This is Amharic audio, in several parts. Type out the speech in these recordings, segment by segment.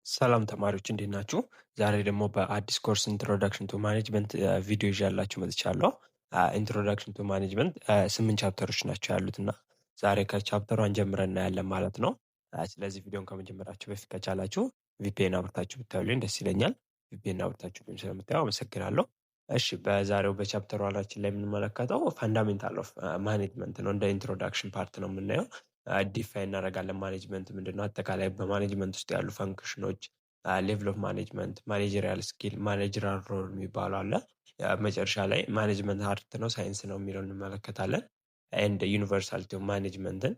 ሰላም ተማሪዎች እንዴት ናችሁ? ዛሬ ደግሞ በአዲስ ኮርስ ኢንትሮዳክሽን ቱ ማኔጅመንት ቪዲዮ ይዤላችሁ መጥቻለሁ። ኢንትሮዳክሽን ቱ ማኔጅመንት 8 ቻፕተሮች ናቸው ያሉት እና ዛሬ ከቻፕተሩ ጀምረን እናያለን ማለት ነው። ስለዚህ ቪዲዮን ከመጀመራችሁ በፊት ከቻላችሁ ቪፒኤን አብርታችሁ ብታዩልኝ ደስ ይለኛል። ቪፒኤን አብርታችሁ ስለምታዩ አመሰግናለሁ። እሺ በዛሬው በቻፕተሩ ዋናችን ላይ የምንመለከተው ፋንዳሜንታል ኦፍ ማኔጅመንት ነው። እንደ ኢንትሮዳክሽን ፓርት ነው የምናየው። ዲፋይን እናደርጋለን ማኔጅመንት ምንድነው፣ አጠቃላይ በማኔጅመንት ውስጥ ያሉ ፈንክሽኖች፣ ሌቭል ኦፍ ማኔጅመንት፣ ማኔጀሪያል ስኪል፣ ማኔጀራል ሮል የሚባሉ አለ። መጨረሻ ላይ ማኔጅመንት አርት ነው ሳይንስ ነው የሚለውን እንመለከታለን። ኤንድ ዩኒቨርሳሊቲ ኦፍ ማኔጅመንትን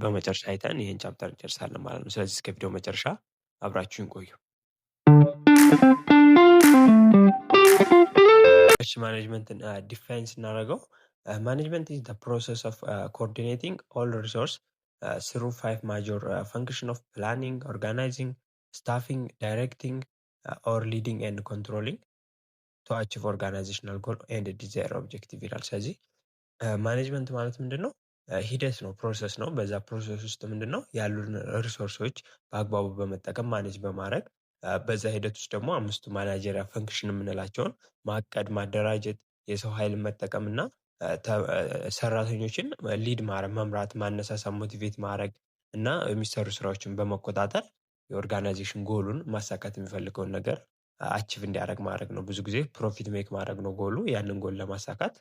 በመጨረሻ አይተን ይህን ቻፕተር እንጨርሳለን ማለት ነው። ስለዚህ እስከ ቪዲዮ መጨረሻ አብራችሁን ቆዩ። እሺ ማኔጅመንትን ዲፋይን ስናደርገው ማኔጅመንት ኢዝ ዘ ፕሮሰስ ኦፍ ኮኦርዲኔቲንግ ኦል ሪሶርስ through 5 major function of planning, organizing, staffing, directing, or leading and controlling to achieve organizational goal and desired objective ይላል። ስለዚህ ማኔጅመንት ማለት ምንድነው? ሂደት ነው፣ ፕሮሰስ ነው። በዛ ፕሮሰስ ውስጥ ምንድነው ያሉን ሪሶርሶች በአግባቡ በመጠቀም ማኔጅ በማድረግ በዛ ሂደት ውስጥ ደግሞ አምስቱ ማናጀሪያ ፈንክሽን የምንላቸውን ማቀድ፣ ማደራጀት፣ የሰው ኃይል መጠቀም እና ሰራተኞችን ሊድ ማድረግ፣ መምራት፣ ማነሳሳት፣ ሞቲቬት ማድረግ እና የሚሰሩ ስራዎችን በመቆጣጠር የኦርጋናይዜሽን ጎሉን ማሳካት የሚፈልገውን ነገር አቺቭ እንዲያደርግ ማድረግ ነው። ብዙ ጊዜ ፕሮፊት ሜክ ማድረግ ነው ጎሉ። ያንን ጎል ለማሳካት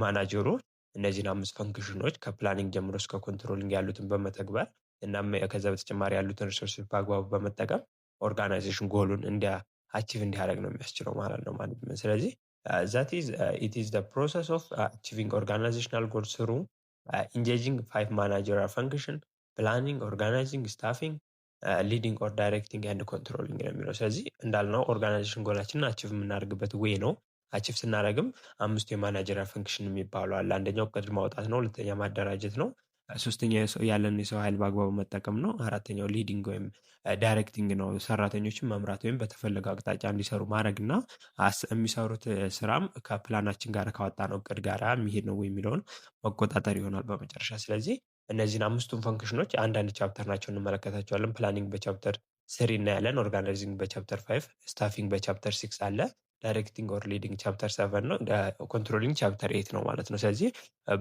ማናጀሩ እነዚህን 5 ፈንክሽኖች ከፕላኒንግ ጀምሮ እስከ ኮንትሮሊንግ ያሉትን በመተግበር እና ከዛ በተጨማሪ ያሉትን ሪሶርሶች በአግባቡ በመጠቀም ኦርጋናይዜሽን ጎሉን አቺቭ እንዲያደርግ ነው የሚያስችለው ማለት ነው ማኔጅመንት። ስለዚህ that is it is the process of achieving organizational goals through engaging 5 managerial function: planning, organizing, staffing, leading or directing and controlling ነው የሚለው። ስለዚህ እንዳልነው ኦርጋናይዜሽን ጎላችንን አቺቭ የምናደርግበት ዌይ ነው። አቺቭ ስናደርግም 5 የማናጀሪያል ፈንክሽን የሚባሉ አለ። አንደኛው እቅድ ማውጣት ነው። ሁለተኛ ማደራጀት ነው። ሶስተኛ ያለን የሰው ኃይል በአግባቡ መጠቀም ነው። አራተኛው ሊዲንግ ወይም ዳይሬክቲንግ ነው። ሰራተኞችን መምራት ወይም በተፈለገው አቅጣጫ እንዲሰሩ ማድረግ እና የሚሰሩት ስራም ከፕላናችን ጋር ካወጣነው እቅድ ጋር የሚሄድ ነው የሚለውን መቆጣጠር ይሆናል በመጨረሻ። ስለዚህ እነዚህን 5ቱን ፈንክሽኖች አንዳንድ ቻፕተር ናቸው እንመለከታቸዋለን። ፕላኒንግ በቻፕተር 3 እናያለን። ኦርጋናይዚንግ በቻፕተር 5፣ ስታፊንግ በቻፕተር 6 አለ። ዳይሬክቲንግ ኦር ሊዲንግ ቻፕተር 7 ነው። ኮንትሮሊንግ ቻፕተር 8 ነው ማለት ነው። ስለዚህ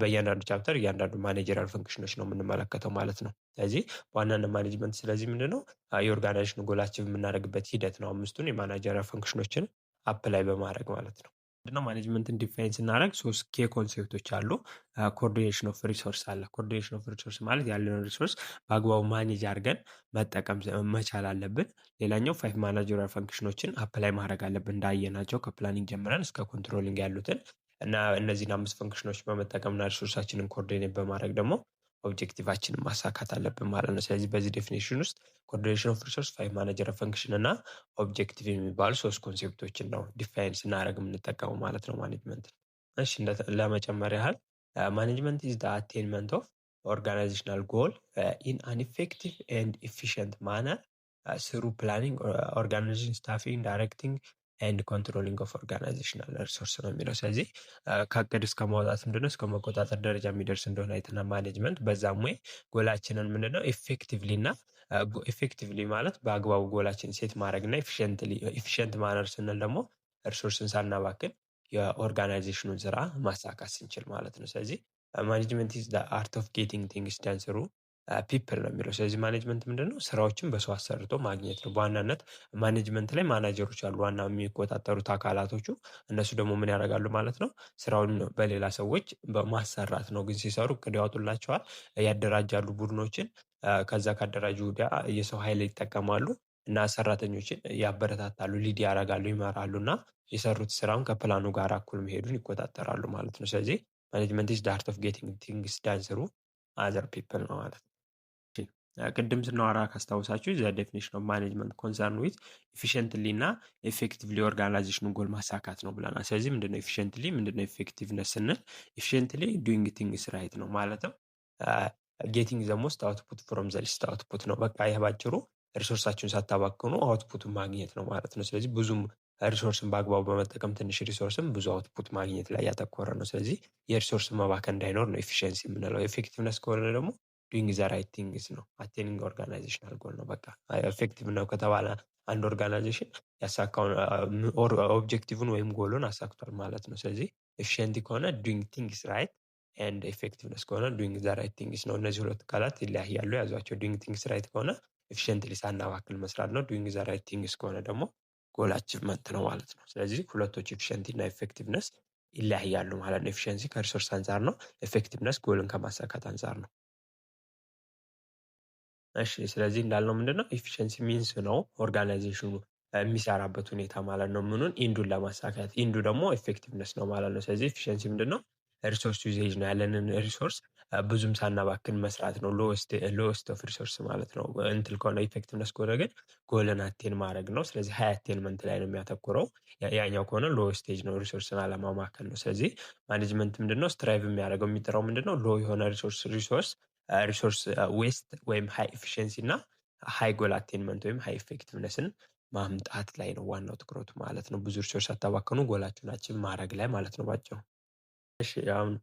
በእያንዳንዱ ቻፕተር እያንዳንዱ ማኔጀሪያል ፈንክሽኖች ነው የምንመለከተው ማለት ነው። ስለዚህ በዋናነት ማኔጅመንት ስለዚህ ምንድነው የኦርጋናይዜሽን ጎላችን የምናደርግበት ሂደት ነው። 5ቱን የማናጀሪያል ፈንክሽኖችን አፕላይ በማድረግ ማለት ነው። ምንድነው ማኔጅመንትን ዲፋይን ስናደርግ 3 ኬ ኮንሴፕቶች አሉ። ኮኦርዲኔሽን ኦፍ ሪሶርስ አለ። ኮኦርዲኔሽን ኦፍ ሪሶርስ ማለት ያለውን ሪሶርስ በአግባቡ ማኔጅ አድርገን መጠቀም መቻል አለብን። ሌላኛው 5 ማናጀሪያል ፈንክሽኖችን አፕላይ ማድረግ አለብን እንዳየናቸው ከፕላኒንግ ጀምረን እስከ ኮንትሮሊንግ ያሉትን እና እነዚህን 5 ፈንክሽኖች በመጠቀምና ሪሶርሳችንን ኮኦርዲኔት በማድረግ ደግሞ ኦብጀክቲቫችንን ማሳካት አለብን ማለት ነው። ስለዚህ በዚህ ዴፊኒሽን ውስጥ ኮኦርዲኔሽን ኦፍ ሪሶርስ፣ 5 ማናጀሪያል ፈንክሽን እና ኦብጀክቲቭ የሚባሉ 3 ኮንሴፕቶችን ነው ዲፋይን ስናደርግ የምንጠቀመው ማለት ነው ማኔጅመንት። እሺ ለመጨመር ያህል ማኔጅመንት ኢዝ ዘ አቴንመንት ኦፍ ኦርጋናይዜሽናል ጎል ኢን አን ኢፌክቲቭ ኤንድ ኢፊሽንት ማነር ስሩ ፕላኒንግ፣ ኦርጋናይዜሽን፣ ስታፊንግ፣ ዳይሬክቲንግ ኤንድ ኮንትሮሊንግ ኦፍ ኦርጋናይዜሽናል ሪሶርስ ነው የሚለው። ስለዚህ ከእቅድ እስከ ማውጣት ምንድነው እስከ መቆጣጠር ደረጃ የሚደርስ እንደሆነ አይተናል ማኔጅመንት። በዛም ወይ ጎላችንን ምንድነው ኢፌክቲቭሊ ማለት በአግባቡ ጎላችን ሴት ማድረግ እና ኢፊሽንት ማነር ስንል ደግሞ ሪሶርስን ሳናባክን የኦርጋናይዜሽኑን ስራ ማሳካት ስንችል ማለት ነው። ስለዚህ ማኔጅመንት ኢዝ ዘ አርት ኦፍ ጌቲንግ ቲንግስ ዳን ስሩ ፒፕል ነው የሚለው። ስለዚህ ማኔጅመንት ምንድነው ስራዎችን በሰው አሰርቶ ማግኘት ነው። በዋናነት ማኔጅመንት ላይ ማናጀሮች አሉ፣ ዋና የሚቆጣጠሩት አካላቶቹ። እነሱ ደግሞ ምን ያደርጋሉ ማለት ነው ስራውን በሌላ ሰዎች በማሰራት ነው። ግን ሲሰሩ እቅድ ያወጡላቸዋል፣ ያደራጃሉ ቡድኖችን። ከዛ ካደራጁ ወዲያ የሰው ኃይል ይጠቀማሉ እና ሰራተኞችን ያበረታታሉ፣ ሊድ ያደርጋሉ፣ ይመራሉ እና የሰሩት ስራውን ከፕላኑ ጋር እኩል መሄዱን ይቆጣጠራሉ ማለት ነው። ስለዚህ ማኔጅመንት ኢዝ ዘ አርት ኦፍ ጌቲንግ ቲንግስ ዳን ስሩ አዘር ፒፕል ነው ማለት ነው። ቅድም ስናወራ ካስታውሳችሁ ዘ ዴፊኒሽን ኦፍ ማኔጅመንት ኮንሰርን ዊዝ ኢፊሽንትሊ እና ኤፌክቲቭሊ ኦርጋናይዜሽኑን ጎል ማሳካት ነው ብለናል። ስለዚህ ምንድነው ኢፊሽንትሊ፣ ምንድነው ኤፌክቲቭነስ ስንል ኢፊሽንትሊ ዱይንግ ቲንግስ ራይት ነው ማለትም ጌቲንግ ዘ ሞስት አውትፑት ፍሮም ዘ ሊስት አውትፑት ነው። በቃ ይህ ባጭሩ ሪሶርሳችሁን ሳታባክኑ አውትፑቱን ማግኘት ነው ማለት ነው። ስለዚህ ብዙም ሪሶርስን በአግባቡ በመጠቀም ትንሽ ሪሶርስን ብዙ አውትፑት ማግኘት ላይ ያተኮረ ነው። ስለዚህ የሪሶርስ መባከን እንዳይኖር ነው ኤፊሽንሲ የምንለው። ኤፌክቲቭነስ ከሆነ ደግሞ ዱይንግ ዘ ራይት ቲንግስ ነው። አቴኒንግ ኦርጋናይዜሽናል ጎል ነው። በቃ ኤፌክቲቭ ነው ከተባለ አንድ ኦርጋናይዜሽን ያሳካውን ኦብጀክቲቭን ወይም ጎሉን አሳክቷል ማለት ነው። ስለዚህ ኤፊሽንት ከሆነ ዱይንግ ቲንግስ ራይት ኤንድ ኤፌክቲቭነስ ከሆነ ዱይንግ ዘ ራይት ቲንግስ ነው። እነዚህ ሁለት ቃላት ይለያያሉ፣ ያዟቸው። ዱይንግ ቲንግስ ራይት ከሆነ ኤፊሽንትሊ ሳናባክል መስራት ነው። ዱይንግ ዘ ራይት ቲንግስ ከሆነ ደግሞ ጎል አቺቭመንት ነው ማለት ነው። ስለዚህ ሁለቶች ኤፊሽንሲ እና ኤፌክቲቭነስ ይለያያሉ ማለት ነው። ኤፊሽንሲ ከሪሶርስ አንጻር ነው፣ ኤፌክቲቭነስ ጎልን ከማሳካት አንጻር ነው። እሺ ስለዚህ እንዳልነው ምንድነው ኤፊሽንሲ ሚንስ ነው ኦርጋናይዜሽኑ የሚሰራበት ሁኔታ ማለት ነው። ምኑን ኢንዱን ለማሳካት፣ ኢንዱ ደግሞ ኤፌክቲቭነስ ነው ማለት ነው። ስለዚህ ኤፊሽንሲ ምንድነው ሪሶርስ ዩዜጅ ነው። ያለንን ሪሶርስ ብዙም ሳናባክን መስራት ነው። ሎወስት ኦፍ ሪሶርስ ማለት ነው። እንትል ከሆነ ኢፌክቲቭነስ ከሆነ ግን ጎልን አቴን ማድረግ ነው። ስለዚህ ሃይ አቴንመንት ላይ ነው የሚያተኩረው። ያኛው ከሆነ ሎ ስቴጅ ነው፣ ሪሶርስን አለማማከል ነው። ስለዚህ ማኔጅመንት ምንድነው ስትራይቭ የሚያደርገው የሚጥረው ምንድነው ሎ የሆነ ሪሶርስ ዌስት ወይም ሃይ ኤፊሽንሲ እና ሃይ ጎል አቴንመንት ወይም ሃይ ኤፌክቲቭነስን ማምጣት ላይ ነው ዋናው ትኩረቱ ማለት ነው። ብዙ ሪሶርስ አታባከኑ፣ ጎላችሁን አቺቭ ማድረግ ላይ ማለት ነው ባጭሩ። እሺ አሁን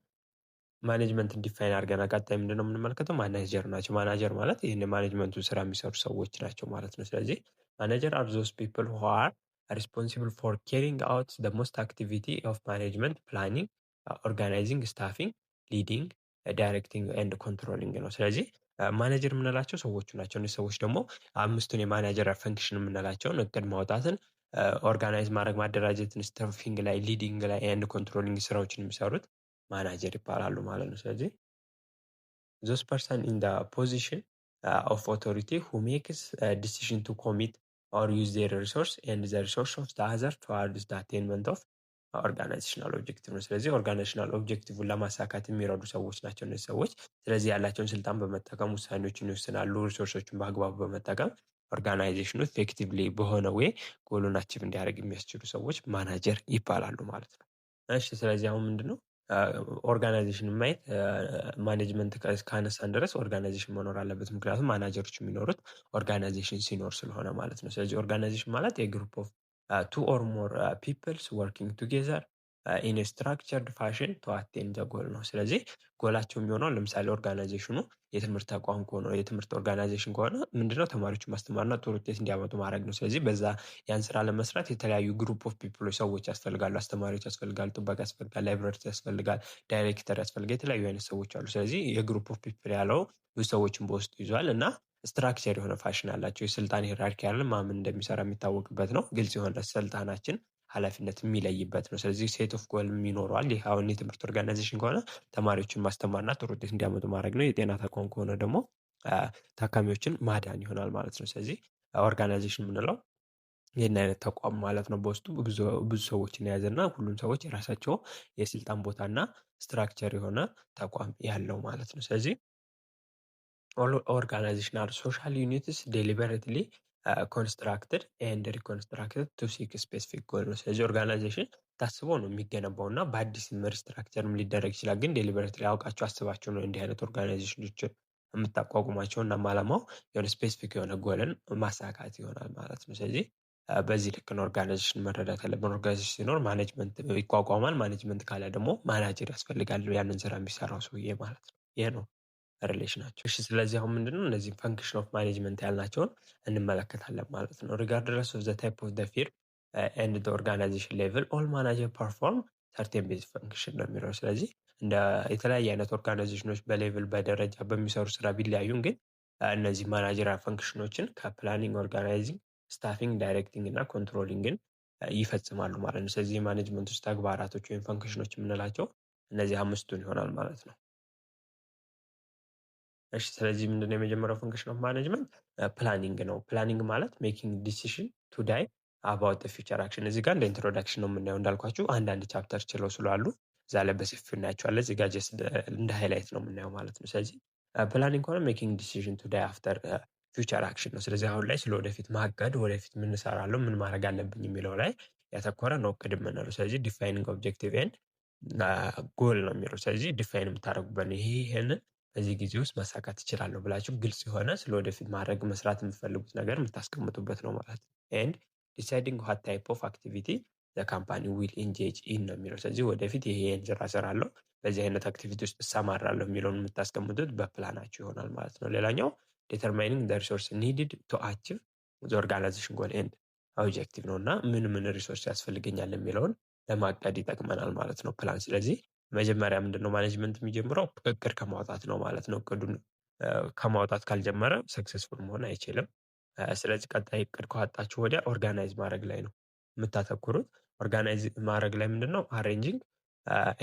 ማኔጅመንት ዲፋይን አድርገን ቀጣይ ምንድነው የምንመለከተው? ማናጀር ናቸው። ማናጀር ማለት ይህን የማኔጅመንቱን ስራ የሚሰሩ ሰዎች ናቸው ማለት ነው። ስለዚህ ማናጀር አር ዞስ ፒፕል ሁ አር ሪስፖንሲብል ፎር ካሪንግ አውት ዘ ሞስት አክቲቪቲ ኦፍ ማኔጅመንት ፕላኒንግ፣ ኦርጋናይዚንግ፣ ስታፊንግ፣ ሊዲንግ፣ ዳይሬክቲንግ ኤንድ ኮንትሮሊንግ ነው። ስለዚህ ማኔጀር የምንላቸው ሰዎቹ ናቸው። እነዚህ ሰዎች ደግሞ አምስቱን የማናጀር ፈንክሽን የምንላቸውን እቅድ ማውጣትን፣ ኦርጋናይዝ ማድረግ ማደራጀትን፣ ስታፊንግ ላይ፣ ሊዲንግ ላይ ኤንድ ኮንትሮሊንግ ስራዎችን የሚሰሩት ማናጀር ይባላሉ ማለት ነው። ስለዚህ those person in the position of authority who makes a decision to commit or use their resource and the resource of the other towards the attainment of ኦርጋናይዜሽናል ኦብጀክቲቭ ነው። ስለዚህ ኦርጋናይዜሽናል ኦብጀክቲቭን ለማሳካት የሚረዱ ሰዎች ናቸው እነዚህ ሰዎች። ስለዚህ ያላቸውን ስልጣን በመጠቀም ውሳኔዎችን ይወስናሉ። ሪሶርሶችን በአግባቡ በመጠቀም ኦርጋናይዜሽኑ ኤፌክቲቭሊ በሆነ ወይ ጎሉን አቺቭ እንዲያደርግ የሚያስችሉ ሰዎች ማናጀር ይባላሉ ማለት ነው። እሺ ስለዚህ አሁን ምንድነው ኦርጋናይዜሽን ማየት ማኔጅመንት ካነሳን ድረስ ኦርጋናይዜሽን መኖር አለበት። ምክንያቱም ማናጀሮች የሚኖሩት ኦርጋናይዜሽን ሲኖር ስለሆነ ማለት ነው። ስለዚህ ኦርጋናይዜሽን ማለት የግሩፕ ኦፍ ቱ ኦር ሞር ፒፕልስ ወርኪንግ ቱጌዘር ኢን ስትራክቸርድ ፋሽን ቱ አቴን ዘ ጎል ነው። ስለዚህ ጎላቸው የሚሆነው ለምሳሌ ኦርጋናይዜሽኑ የትምህርት ተቋም ከሆነ የትምህርት ኦርጋናይዜሽን ከሆነ ምንድነው ተማሪዎችን ማስተማርና ጥሩ ውጤት እንዲያመጡ ማድረግ ነው። ስለዚህ በዛ ያን ስራ ለመስራት የተለያዩ ግሩፕ ኦፍ ፒፕሎች ሰዎች ያስፈልጋሉ። አስተማሪዎች ያስፈልጋሉ፣ ጥበቃ ያስፈልጋል፣ ላይብረሪ ያስፈልጋል፣ ዳይሬክተር ያስፈልጋል። የተለያዩ አይነት ሰዎች አሉ። ስለዚህ የግሩፕ ኦፍ ፒፕል ያለው ብዙ ሰዎችን በውስጡ ይዟል እና ስትራክቸር የሆነ ፋሽን አላቸው። የስልጣን ሂራርኪ ያለ ማምን እንደሚሰራ የሚታወቅበት ነው። ግልጽ የሆነ ስልጣናችን ኃላፊነት የሚለይበት ነው። ስለዚህ ሴት ኦፍ ጎል ይኖረዋል። ይህ አሁን የትምህርት ኦርጋናይዜሽን ከሆነ ተማሪዎችን ማስተማርና ጥሩ ውጤት እንዲያመጡ ማድረግ ነው። የጤና ተቋም ከሆነ ደግሞ ታካሚዎችን ማዳን ይሆናል ማለት ነው። ስለዚህ ኦርጋናይዜሽን የምንለው ይህን አይነት ተቋም ማለት ነው። በውስጡ ብዙ ሰዎችን የያዘና ሁሉም ሰዎች የራሳቸው የስልጣን ቦታና ስትራክቸር የሆነ ተቋም ያለው ማለት ነው። ስለዚህ ኦርጋናይዜሽናል ሶሻል ዩኒትስ ዴሊበሬትሊ ኮንስትራክትድ ኤንድ ሪኮንስትራክትድ ቱ ሲክ ስፔሲፊክ ጎል ነው። ስለዚህ ኦርጋናይዜሽን ታስቦ ነው የሚገነባው እና በአዲስ ስትራክቸርም ሊደረግ ይችላል። ግን ዴሊበሬትሊ ያውቃቸው አስባቸው ነው እንዲህ አይነት ኦርጋናይዜሽኖች የምታቋቁማቸው እና ዓላማው የሆነ ስፔሲፊክ የሆነ ጎልን ማሳካት ይሆናል ማለት ነው። ስለዚህ በዚህ ልክ ነው ኦርጋናይዜሽን መረዳት ያለብን። ኦርጋናይዜሽን ሲኖር ማኔጅመንት ይቋቋማል። ማኔጅመንት ካለ ደግሞ ማናጀር ያስፈልጋል፣ ያንን ስራ የሚሰራው ሰውዬ ማለት ነው። ይሄ ነው ሪሌሽናቸው። እሺ ስለዚህ አሁን ምንድነው እነዚህ ፈንክሽን ኦፍ ማኔጅመንት ያልናቸውን እንመለከታለን ማለት ነው። ሪጋርድለስ ኦፍ ዘ ታይፕ ኦፍ ዘ ፊርም ኤንድ ዘ ኦርጋናይዜሽን ሌቭል ኦል ማናጀር ፐርፎርም ሰርቴን ቤዝ ፈንክሽን ነው የሚለው። ስለዚህ እንደ የተለያየ አይነት ኦርጋናይዜሽኖች በሌቭል በደረጃ በሚሰሩ ስራ ቢለያዩም ግን እነዚህ ማናጀራል ፈንክሽኖችን ከፕላኒንግ፣ ኦርጋናይዚንግ፣ ስታፊንግ፣ ዳይሬክቲንግ እና ኮንትሮሊንግን ይፈጽማሉ ማለት ነው። ስለዚህ የማኔጅመንት ውስጥ ተግባራቶች ወይም ፈንክሽኖች የምንላቸው እነዚህ አምስቱን ይሆናል ማለት ነው። እሺ ስለዚህ ምንድነው የመጀመሪያው ፈንክሽን ኦፍ ማኔጅመንት ፕላኒንግ ነው። ፕላኒንግ ማለት ሜኪንግ ዲሲሽን ቱ ዳይ አባውት ፊውቸር አክሽን። እዚህ ጋር እንደ ኢንትሮዳክሽን ነው የምናየው። እንዳልኳችሁ አንዳንድ ቻፕተር ችለው ስላሉ እዛ ላይ በሰፊው እናያቸዋለን። እዚህ ጋር ጀስት እንደ ሃይላይት ነው የምናየው ማለት ነው። ስለዚህ ፕላኒንግ ከሆነ ሜኪንግ ዲሲሽን ቱ ዳይ አፍተር ፊውቸር አክሽን ነው። ስለዚህ አሁን ላይ ስለ ወደፊት ማቀድ፣ ወደፊት ምን እሰራለሁ፣ ምን ማድረግ አለብኝ የሚለው ላይ ያተኮረ ነው እቅድ የምንለው። ስለዚህ ዲፋይኒንግ ኦብጀክቲቭ ኤንድ ጎል ነው የሚለው። ስለዚህ ዲፋይን የምታደርጉበት ይሄንን በዚህ ጊዜ ውስጥ ማሳካት ይችላለሁ ብላችሁ ግልጽ የሆነ ስለ ወደፊት ማድረግ መስራት የምትፈልጉት ነገር የምታስቀምጡበት ነው ማለት ነው። ኤንድ ዲሳይዲንግ ዋት ታይፕ ኦፍ አክቲቪቲ ዘ ካምፓኒ ዊል ኢንጌጅ ኢን ነው የሚለው። ስለዚህ ወደፊት ይሄን ስራ እሰራለሁ፣ በዚህ አይነት አክቲቪቲ ውስጥ እሰማራለሁ የሚለውን የምታስቀምጡት በፕላናችሁ ይሆናል ማለት ነው። ሌላኛው ዲተርማይኒንግ ዘ ሪሶርስ ኒድድ ቱ አቺቭ ዘ ኦርጋናይዜሽን ጎል ኤንድ ኦብጀክቲቭ ነው እና ምን ሪሶርስ ያስፈልገኛል የሚለውን ለማቀድ ይጠቅመናል ማለት ነው ፕላን። ስለዚህ መጀመሪያ ምንድነው ማኔጅመንት የሚጀምረው እቅድ ከማውጣት ነው ማለት ነው። እቅዱን ከማውጣት ካልጀመረ ሰክሰስፉል መሆን አይችልም። ስለዚህ ቀጣይ እቅድ ከዋጣችሁ ወዲያ ኦርጋናይዝ ማድረግ ላይ ነው የምታተኩሩት። ኦርጋናይዝ ማድረግ ላይ ምንድነው አሬንጂንግ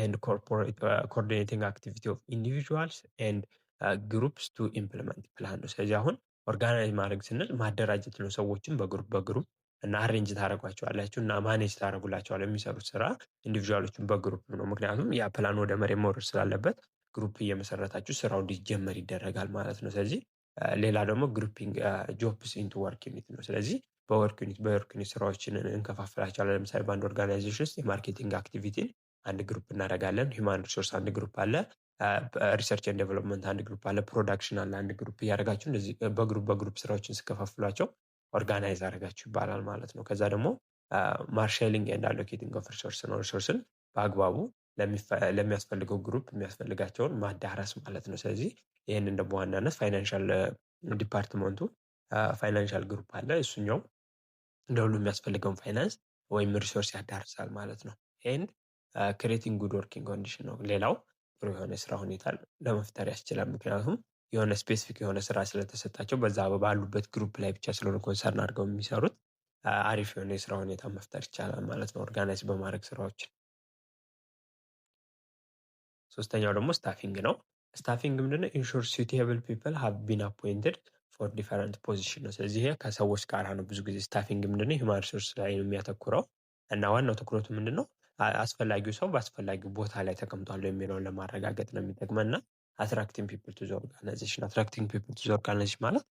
ኤንድ ኮኦርዲኔቲንግ አክቲቪቲ ኦፍ ኢንዲቪጁዋልስ ኤንድ ግሩፕስ ቱ ኢምፕሊመንት ፕላን ነው። ስለዚህ አሁን ኦርጋናይዝ ማድረግ ስንል ማደራጀት ነው። ሰዎችን በግሩፕ እና አሬንጅ ታደረጓቸዋላችሁ እና ማኔጅ ታደረጉላቸዋል የሚሰሩት ስራ ኢንዲቪጁዋሎችን በግሩፕ ነው። ምክንያቱም ያ ፕላን ወደ መሬት መውረድ ስላለበት ግሩፕ እየመሰረታችሁ ስራው እንዲጀመር ይደረጋል ማለት ነው። ስለዚህ ሌላ ደግሞ ግሩፒንግ ጆብስ ኢንቱ ወርክ ዩኒት ነው። ስለዚህ በወርክ ዩኒት ስራዎችን እንከፋፍላቸዋለን። ለምሳሌ በአንድ ኦርጋናይዜሽን ውስጥ የማርኬቲንግ አክቲቪቲን አንድ ግሩፕ እናደርጋለን። ሂውማን ሪሶርስ አንድ ግሩፕ አለ። ሪሰርች ኤንድ ዴቨሎፕመንት አንድ ግሩፕ አለ። ፕሮዳክሽን አለ አንድ ግሩፕ እያደረጋችሁ እንደዚህ በግሩፕ ስራዎችን ስከፋፍሏቸው ኦርጋናይዝ አደረጋችሁ ይባላል ማለት ነው። ከዛ ደግሞ ማርሻሊንግ ኤንድ አሎኬቲንግ ኦፍ ሪሶርስ ነው። ሪሶርስን በአግባቡ ለሚያስፈልገው ግሩፕ የሚያስፈልጋቸውን ማዳረስ ማለት ነው። ስለዚህ ይህንን ደግሞ በዋናነት ፋይናንሻል ዲፓርትመንቱ ፋይናንሻል ግሩፕ አለ። እሱኛው ለሁሉ የሚያስፈልገውን ፋይናንስ ወይም ሪሶርስ ያዳርሳል ማለት ነው። ኤንድ ክሬቲንግ ጉድ ወርኪንግ ኮንዲሽን ነው። ሌላው ጥሩ የሆነ የስራ ሁኔታ ለመፍጠር ያስችላል። ምክንያቱም የሆነ ስፔሲፊክ የሆነ ስራ ስለተሰጣቸው በዛ ባሉበት ግሩፕ ላይ ብቻ ስለሆነ ኮንሰርን አድርገው የሚሰሩት አሪፍ የሆነ የስራ ሁኔታ መፍጠር ይቻላል ማለት ነው ኦርጋናይዝ በማድረግ ስራዎችን። ሶስተኛው ደግሞ ስታፊንግ ነው። ስታፊንግ ምንድነው? ኢንሹር suitable people have been appointed for different position ነው። ስለዚህ ይሄ ከሰዎች ጋር ነው። ብዙ ጊዜ ስታፊንግ ምንድነው? ሂውማን ሪሶርስ ላይ ነው የሚያተኩረው እና ዋናው ትኩረቱ ምንድነው? አስፈላጊው ሰው በአስፈላጊው ቦታ ላይ ተቀምጧል የሚለውን ለማረጋገጥ ነው የሚጠቅመና አትራክቲንግ ፒፕል ቱ ዘ ኦርጋናይዜሽን። አትራክቲንግ ፒፕል ቱ ዘ ኦርጋናይዜሽን ማለት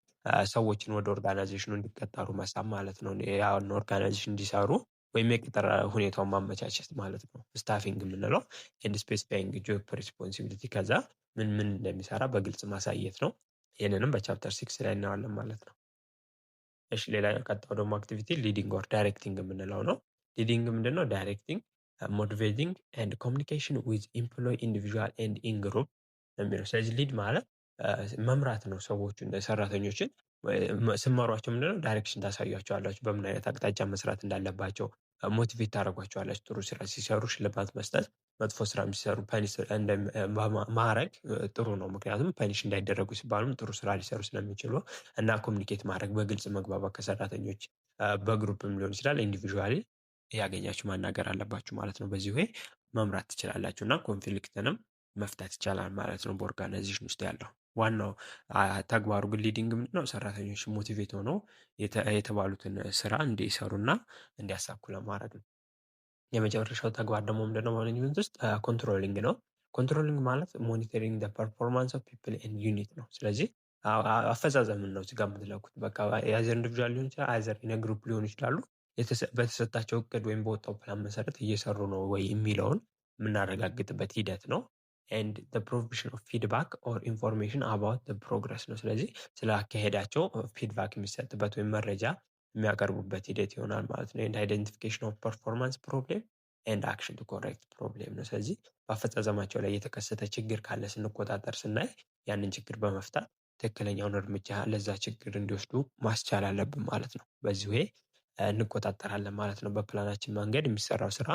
ሰዎችን ወደ ኦርጋናይዜሽኑ እንዲቀጠሩ መሳብ ማለት ነው። ያን ኦርጋናይዜሽን እንዲሰሩ ወይም የቅጥር ሁኔታውን ማመቻቸት ማለት ነው ስታፊንግ የምንለው። ኤንድ ስፔሲፋይንግ ጆብ ሪስፖንሲቢሊቲ ከዛ ምን እንደሚሰራ በግልጽ ማሳየት ነው። ይህንንም በቻፕተር 6 ላይ እናየዋለን ማለት ነው። እሺ ሌላ ቀጣው ደግሞ አክቲቪቲ ሊዲንግ ኦር ዳይሬክቲንግ የምንለው ነው። ሊዲንግ ምንድነው? ዳይሬክቲንግ ሞቲቬቲንግ ኤንድ ኮሚኒኬሽን ዊዝ ኢምፕሎይ ኢንዲቪጁዋል ኤንድ ኢን ግሩፕ የሚለው። ስለዚህ ሊድ ማለት መምራት ነው። ሰዎችን ሰራተኞችን ስመሯቸው ምንድነው? ዳይሬክሽን ታሳያቸዋላችሁ። በምን አይነት አቅጣጫ መስራት እንዳለባቸው ሞቲቬት ታደረጓቸዋላችሁ። ጥሩ ስራ ሲሰሩ ሽልማት መስጠት፣ መጥፎ ስራ ሲሰሩ ፐኒሽ ማድረግ ጥሩ ነው። ምክንያቱም ፐኒሽ እንዳይደረጉ ሲባሉም ጥሩ ስራ ሊሰሩ ስለሚችሉ እና ኮሚኒኬት ማድረግ በግልጽ መግባባት ከሰራተኞች በግሩፕም ሊሆን ይችላል ኢንዲቪዥዋሊ ያገኛችሁ ማናገር አለባችሁ ማለት ነው። በዚህ ወይ መምራት ትችላላችሁ እና ኮንፍሊክትንም መፍታት ይቻላል ማለት ነው። በኦርጋናይዜሽን ውስጥ ያለው ዋናው ተግባሩ ግን ሊዲንግ ምንድነው? ሰራተኞች ሞቲቬት ሆነው የተባሉትን ስራ እንዲሰሩና እንዲያሳኩ ለማድረግ ነው። የመጨረሻው ተግባር ደግሞ ምንድነው? ማኔጅመንት ውስጥ ኮንትሮሊንግ ነው። ኮንትሮሊንግ ማለት ሞኒተሪንግ ዘ ፐርፎርማንስ ኦፍ ፒፕል ኤንድ ዩኒት ነው። ስለዚህ አፈጻጸምን ነው እዚህ ጋር የምትለኩት። በቃ የአዘር ኢንዲቪጁዋል ሊሆን ይችላል፣ አዘር ኢን ግሩፕ ሊሆን ይችላሉ። በተሰጣቸው እቅድ ወይም በወጣው ፕላን መሰረት እየሰሩ ነው ወይ የሚለውን የምናረጋግጥበት ሂደት ነው። ኤንድ ዘ ፕሮቪዥን ኦፍ ፊድባክ ኦር ኢንፎርሜሽን አባውት ዘ ፕሮግረስ ነው። ስለዚህ ስለ አካሄዳቸው ፊድባክ የሚሰጥበት ወይም መረጃ የሚያቀርቡበት ሂደት ይሆናል ማለት ነው። ኤንድ አይደንቲፊኬሽን ኦፍ ፐርፎርማንስ ፕሮብሌም ኤንድ አክሽን ቱ ኮሬክት ፕሮብሌም ነው። ስለዚህ በአፈጻጸማቸው ላይ የተከሰተ ችግር ካለ ስንቆጣጠር ስናይ ያንን ችግር በመፍታት ትክክለኛውን እርምጃ ለዛ ችግር እንዲወስዱ ማስቻል አለብን ማለት ነው። በዚህ ወይ እንቆጣጠራለን ማለት ነው። በፕላናችን መንገድ የሚሰራው ስራ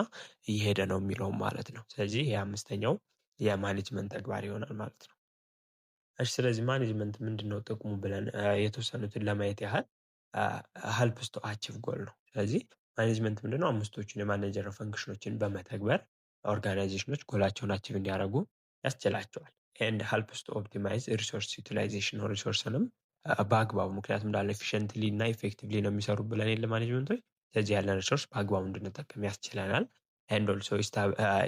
እየሄደ ነው የሚለውም ማለት ነው። ስለዚህ የአምስተኛው የማኔጅመንት ተግባር ይሆናል ማለት ነው። እሺ ስለዚህ ማኔጅመንት ምንድነው ጥቅሙ ብለን የተወሰኑትን ለማየት ያህል ሄልፕስ ቱ አቺቭ ጎል ነው። ስለዚህ ማኔጅመንት ምንድነው? አምስቶቹን የማኔጀር ፈንክሽኖችን በመተግበር ኦርጋናይዜሽኖች ጎላቸውን አቺቭ እንዲያደርጉ ያስችላቸዋል። ኤንድ ሄልፕስ ቱ ኦፕቲማይዝ ሪሶርስ ዩቲላይዜሽን ነው። ሪሶርስንም በአግባቡ ምክንያቱም እንዳለ ኤፊሽንትሊ እና ኢፌክቲቭሊ ነው የሚሰሩ ብለን የለ ማኔጅመንቶች። ስለዚህ ያለን ሪሶርስ በአግባቡ እንድንጠቀም ያስችለናል። ኤንድ ኦልሶ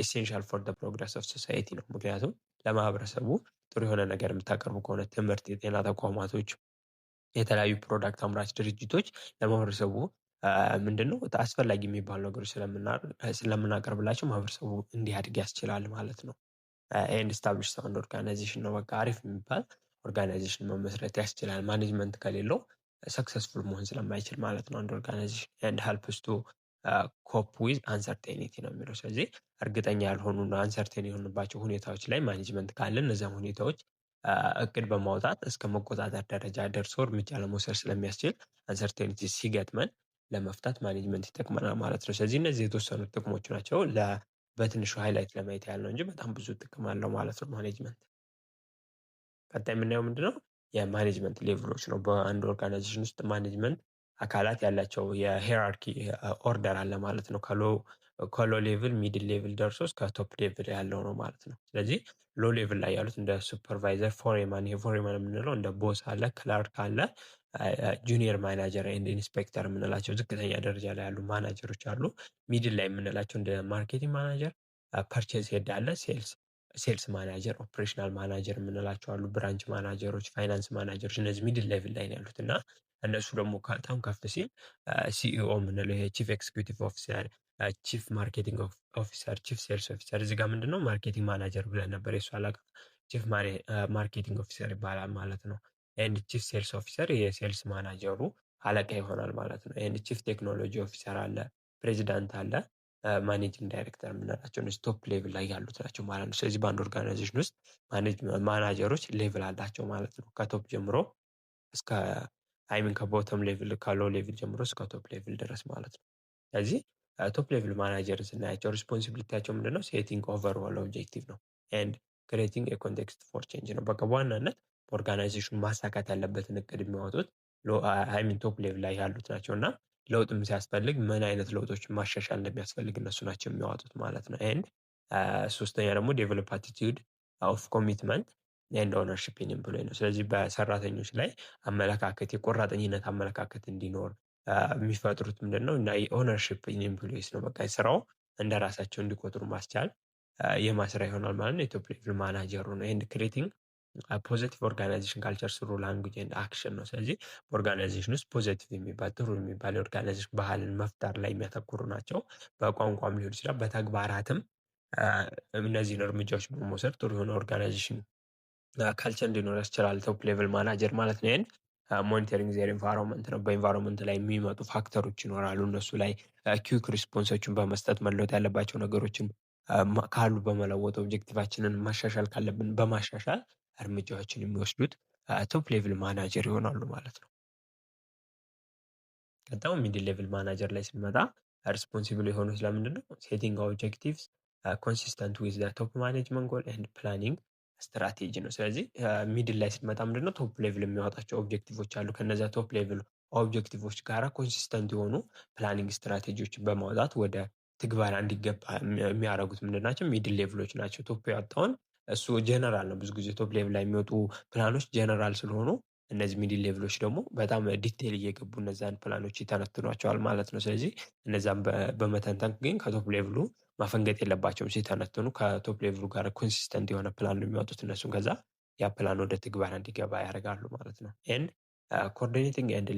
ኢሴንሻል ፎር ዘ ፕሮግረስ ኦፍ ሶሳይቲ ነው። ምክንያቱም ለማህበረሰቡ ጥሩ የሆነ ነገር የምታቀርቡ ከሆነ ትምህርት፣ የጤና ተቋማቶች፣ የተለያዩ ፕሮዳክት አምራች ድርጅቶች ለማህበረሰቡ ምንድነው አስፈላጊ የሚባሉ ነገሮች ስለምናቀርብላቸው ማህበረሰቡ እንዲያድግ ያስችላል ማለት ነው። ኤንድ ስታብሊሽ ሳውንድ ኦርጋናይዜሽን ነው። በቃ አሪፍ የሚባል ኦርጋናይዜሽን መመስረት ያስችላል። ማኔጅመንት ከሌለው ሰክሰስፉል መሆን ስለማይችል ማለት ነው አንድ ኦርጋናይዜሽን። ኤንድ ሄልፕስ ቱ ኮፕ ዊዝ አንሰርቴኒቲ ነው የሚለው። ስለዚህ እርግጠኛ ያልሆኑና አንሰርቴን የሆኑባቸው ሁኔታዎች ላይ ማኔጅመንት ካለ እነዚያም ሁኔታዎች እቅድ በማውጣት እስከ መቆጣጠር ደረጃ ደርሶ እርምጃ ለመውሰድ ስለሚያስችል አንሰርቴኒቲ ሲገጥመን ለመፍታት ማኔጅመንት ይጠቅመናል ማለት ነው። ስለዚህ እነዚህ የተወሰኑት ጥቅሞች ናቸው። በትንሹ ሃይላይት ለማየት ያህል ነው እንጂ በጣም ብዙ ጥቅም አለው ማለት ነው ማኔጅመንት። ቀጣይ የምናየው ምንድነው? የማኔጅመንት ሌቭሎች ነው። በአንድ ኦርጋናይዜሽን ውስጥ ማኔጅመንት አካላት ያላቸው የሄራርኪ ኦርደር አለ ማለት ነው። ከሎ ሌቭል ሚድል ሌቭል ደርሶ እስከ ቶፕ ሌቭል ያለው ነው ማለት ነው። ስለዚህ ሎ ሌቭል ላይ ያሉት እንደ ሱፐርቫይዘር፣ ፎሬማን፣ ይሄ ፎሬማን የምንለው እንደ ቦስ አለ፣ ክላርክ አለ፣ ጁኒየር ማናጀር ኤንድ ኢንስፔክተር የምንላቸው ዝቅተኛ ደረጃ ላይ ያሉ ማናጀሮች አሉ። ሚድል ላይ የምንላቸው እንደ ማርኬቲንግ ማናጀር፣ ፐርቼዝ ሄድ አለ፣ ሴልስ ማናጀር፣ ኦፕሬሽናል ማናጀር የምንላቸው አሉ፣ ብራንች ማናጀሮች፣ ፋይናንስ ማናጀሮች እነዚህ ሚድል ሌቭል ላይ ነው ያሉት እና እነሱ ደግሞ በጣም ከፍ ሲል ሲኢኦ የምንለው ይሄ ቺፍ ኤክስኪዩቲቭ ኦፊሰር፣ ቺፍ ማርኬቲንግ ኦፊሰር፣ ቺፍ ሴልስ ኦፊሰር እዚህ ጋር ምንድነው ማርኬቲንግ ማናጀር ብለን ነበር የሱ አለቃ ቺፍ ማርኬቲንግ ኦፊሰር ይባላል ማለት ነው። ኤንድ ቺፍ ሴልስ ኦፊሰር የሴልስ ማናጀሩ አለቃ ይሆናል ማለት ነው። ኤንድ ቺፍ ቴክኖሎጂ ኦፊሰር አለ፣ ፕሬዚዳንት አለ፣ ማኔጂንግ ዳይሬክተር የምንላቸው እነዚህ ቶፕ ሌቭል ላይ ያሉት ናቸው ማለት ነው። ስለዚህ በአንድ ኦርጋናይዜሽን ውስጥ ማናጀሮች ሌቭል አላቸው ማለት ነው። ከቶፕ ጀምሮ እስከ አይሚን ከቦተም ሌቭል ከሎ ሌቭል ጀምሮ እስከ ቶፕ ሌቭል ድረስ ማለት ነው። ስለዚህ ቶፕ ሌቭል ማናጀርን ስናያቸው ሪስፖንሲቢሊቲያቸው ምንድነው? ሴቲንግ ኦቨርኦል ኦብጀክቲቭ ነው ኤንድ ክሬቲንግ የኮንቴክስት ፎር ቼንጅ ነው። በቃ በዋናነት በኦርጋናይዜሽኑ ማሳካት ያለበትን እቅድ የሚያወጡት አይሚን ቶፕ ሌቭል ላይ ያሉት ናቸው እና ለውጥም ሲያስፈልግ ምን አይነት ለውጦችን ማሻሻል እንደሚያስፈልግ እነሱ ናቸው የሚያወጡት ማለት ነው። ኤንድ ሶስተኛ ደግሞ ዴቨሎፕ አቲቲዩድ ኦፍ ኮሚትመንት ኤንድ ኦነርሺፕ ኢን ኤምፕሎይ ነው። ስለዚህ በሰራተኞች ላይ አመለካከት የቆራጠኝነት አመለካከት እንዲኖር የሚፈጥሩት ምንድነው? እና የኦነርሺፕ ኢን ኤምፕሎይስ ነው። በቃ ስራው እንደ ራሳቸው እንዲቆጥሩ ማስቻል የማስራ ይሆናል ማለት ነው። የቶፕ ሌቭል ማናጀሩ ነው። ኤንድ ክሬቲንግ ፖዚቲቭ ኦርጋናይዜሽን ካልቸር ስሩ ላንጉጅ ኤንድ አክሽን ነው። ስለዚህ በኦርጋናይዜሽን ውስጥ ፖዚቲቭ የሚባል ጥሩ የሚባል የኦርጋናይዜሽን ባህልን መፍጠር ላይ የሚያተኩሩ ናቸው። በቋንቋም ሊሆን ይችላል፣ በተግባራትም እነዚህን እርምጃዎች በመውሰድ ጥሩ የሆነ ኦርጋናይዜሽን ካልቸር እንዲኖር ያስችላል ቶፕ ሌቭል ማናጀር ማለት ነው። ይህን ሞኒተሪንግ ዜር ኢንቫይሮንመንት ነው። በኢንቫይሮንመንት ላይ የሚመጡ ፋክተሮች ይኖራሉ። እነሱ ላይ ኪክ ሪስፖንሶችን በመስጠት መለወጥ ያለባቸው ነገሮችን ካሉ በመለወጥ ኦብጀክቲቫችንን ማሻሻል ካለብን በማሻሻል እርምጃዎችን የሚወስዱት ቶፕ ሌቭል ማናጀር ይሆናሉ ማለት ነው። ቀጣዩ ሚድል ሌቭል ማናጀር ላይ ስንመጣ ሪስፖንሲብል የሆኑት ለምንድን ነው? ሴቲንግ ኦብጀክቲቭስ ኮንሲስተንት ዊዝ ቶፕ ማኔጅመንት ጎል ኤንድ ፕላኒንግ ስትራቴጂ ነው። ስለዚህ ሚድል ላይ ስንመጣ ምንድነው ቶፕ ሌቭል የሚያወጣቸው ኦብጀክቲቮች አሉ። ከነዚያ ቶፕ ሌቭል ኦብጀክቲቮች ጋር ኮንሲስተንት የሆኑ ፕላኒንግ ስትራቴጂዎችን በማውጣት ወደ ትግበራ እንዲገባ የሚያደርጉት ምንድን ናቸው? ሚድል ሌቭሎች ናቸው። ቶፕ ያወጣውን እሱ ጀነራል ነው። ብዙ ጊዜ ቶፕ ሌቭል ላይ የሚወጡ ፕላኖች ጀነራል ስለሆኑ እነዚህ ሚድል ሌቭሎች ደግሞ በጣም ዲቴይል እየገቡ እነዛን ፕላኖች ይተነትኗቸዋል ማለት ነው። ስለዚህ እነዛን በመተንተን ግን ከቶፕ ሌቭሉ ማፈንገጥ የለባቸውም። ሲተነትኑ ከቶፕ ሌቭሉ ጋር ኮንሲስተንት የሆነ ፕላን ነው የሚያወጡት እነሱም ከዛ ያ ፕላን ወደ ትግበራ እንዲገባ ያደርጋሉ ማለት ነው። ኤንድ ኮኦርዲኔቲንግ ኤንድ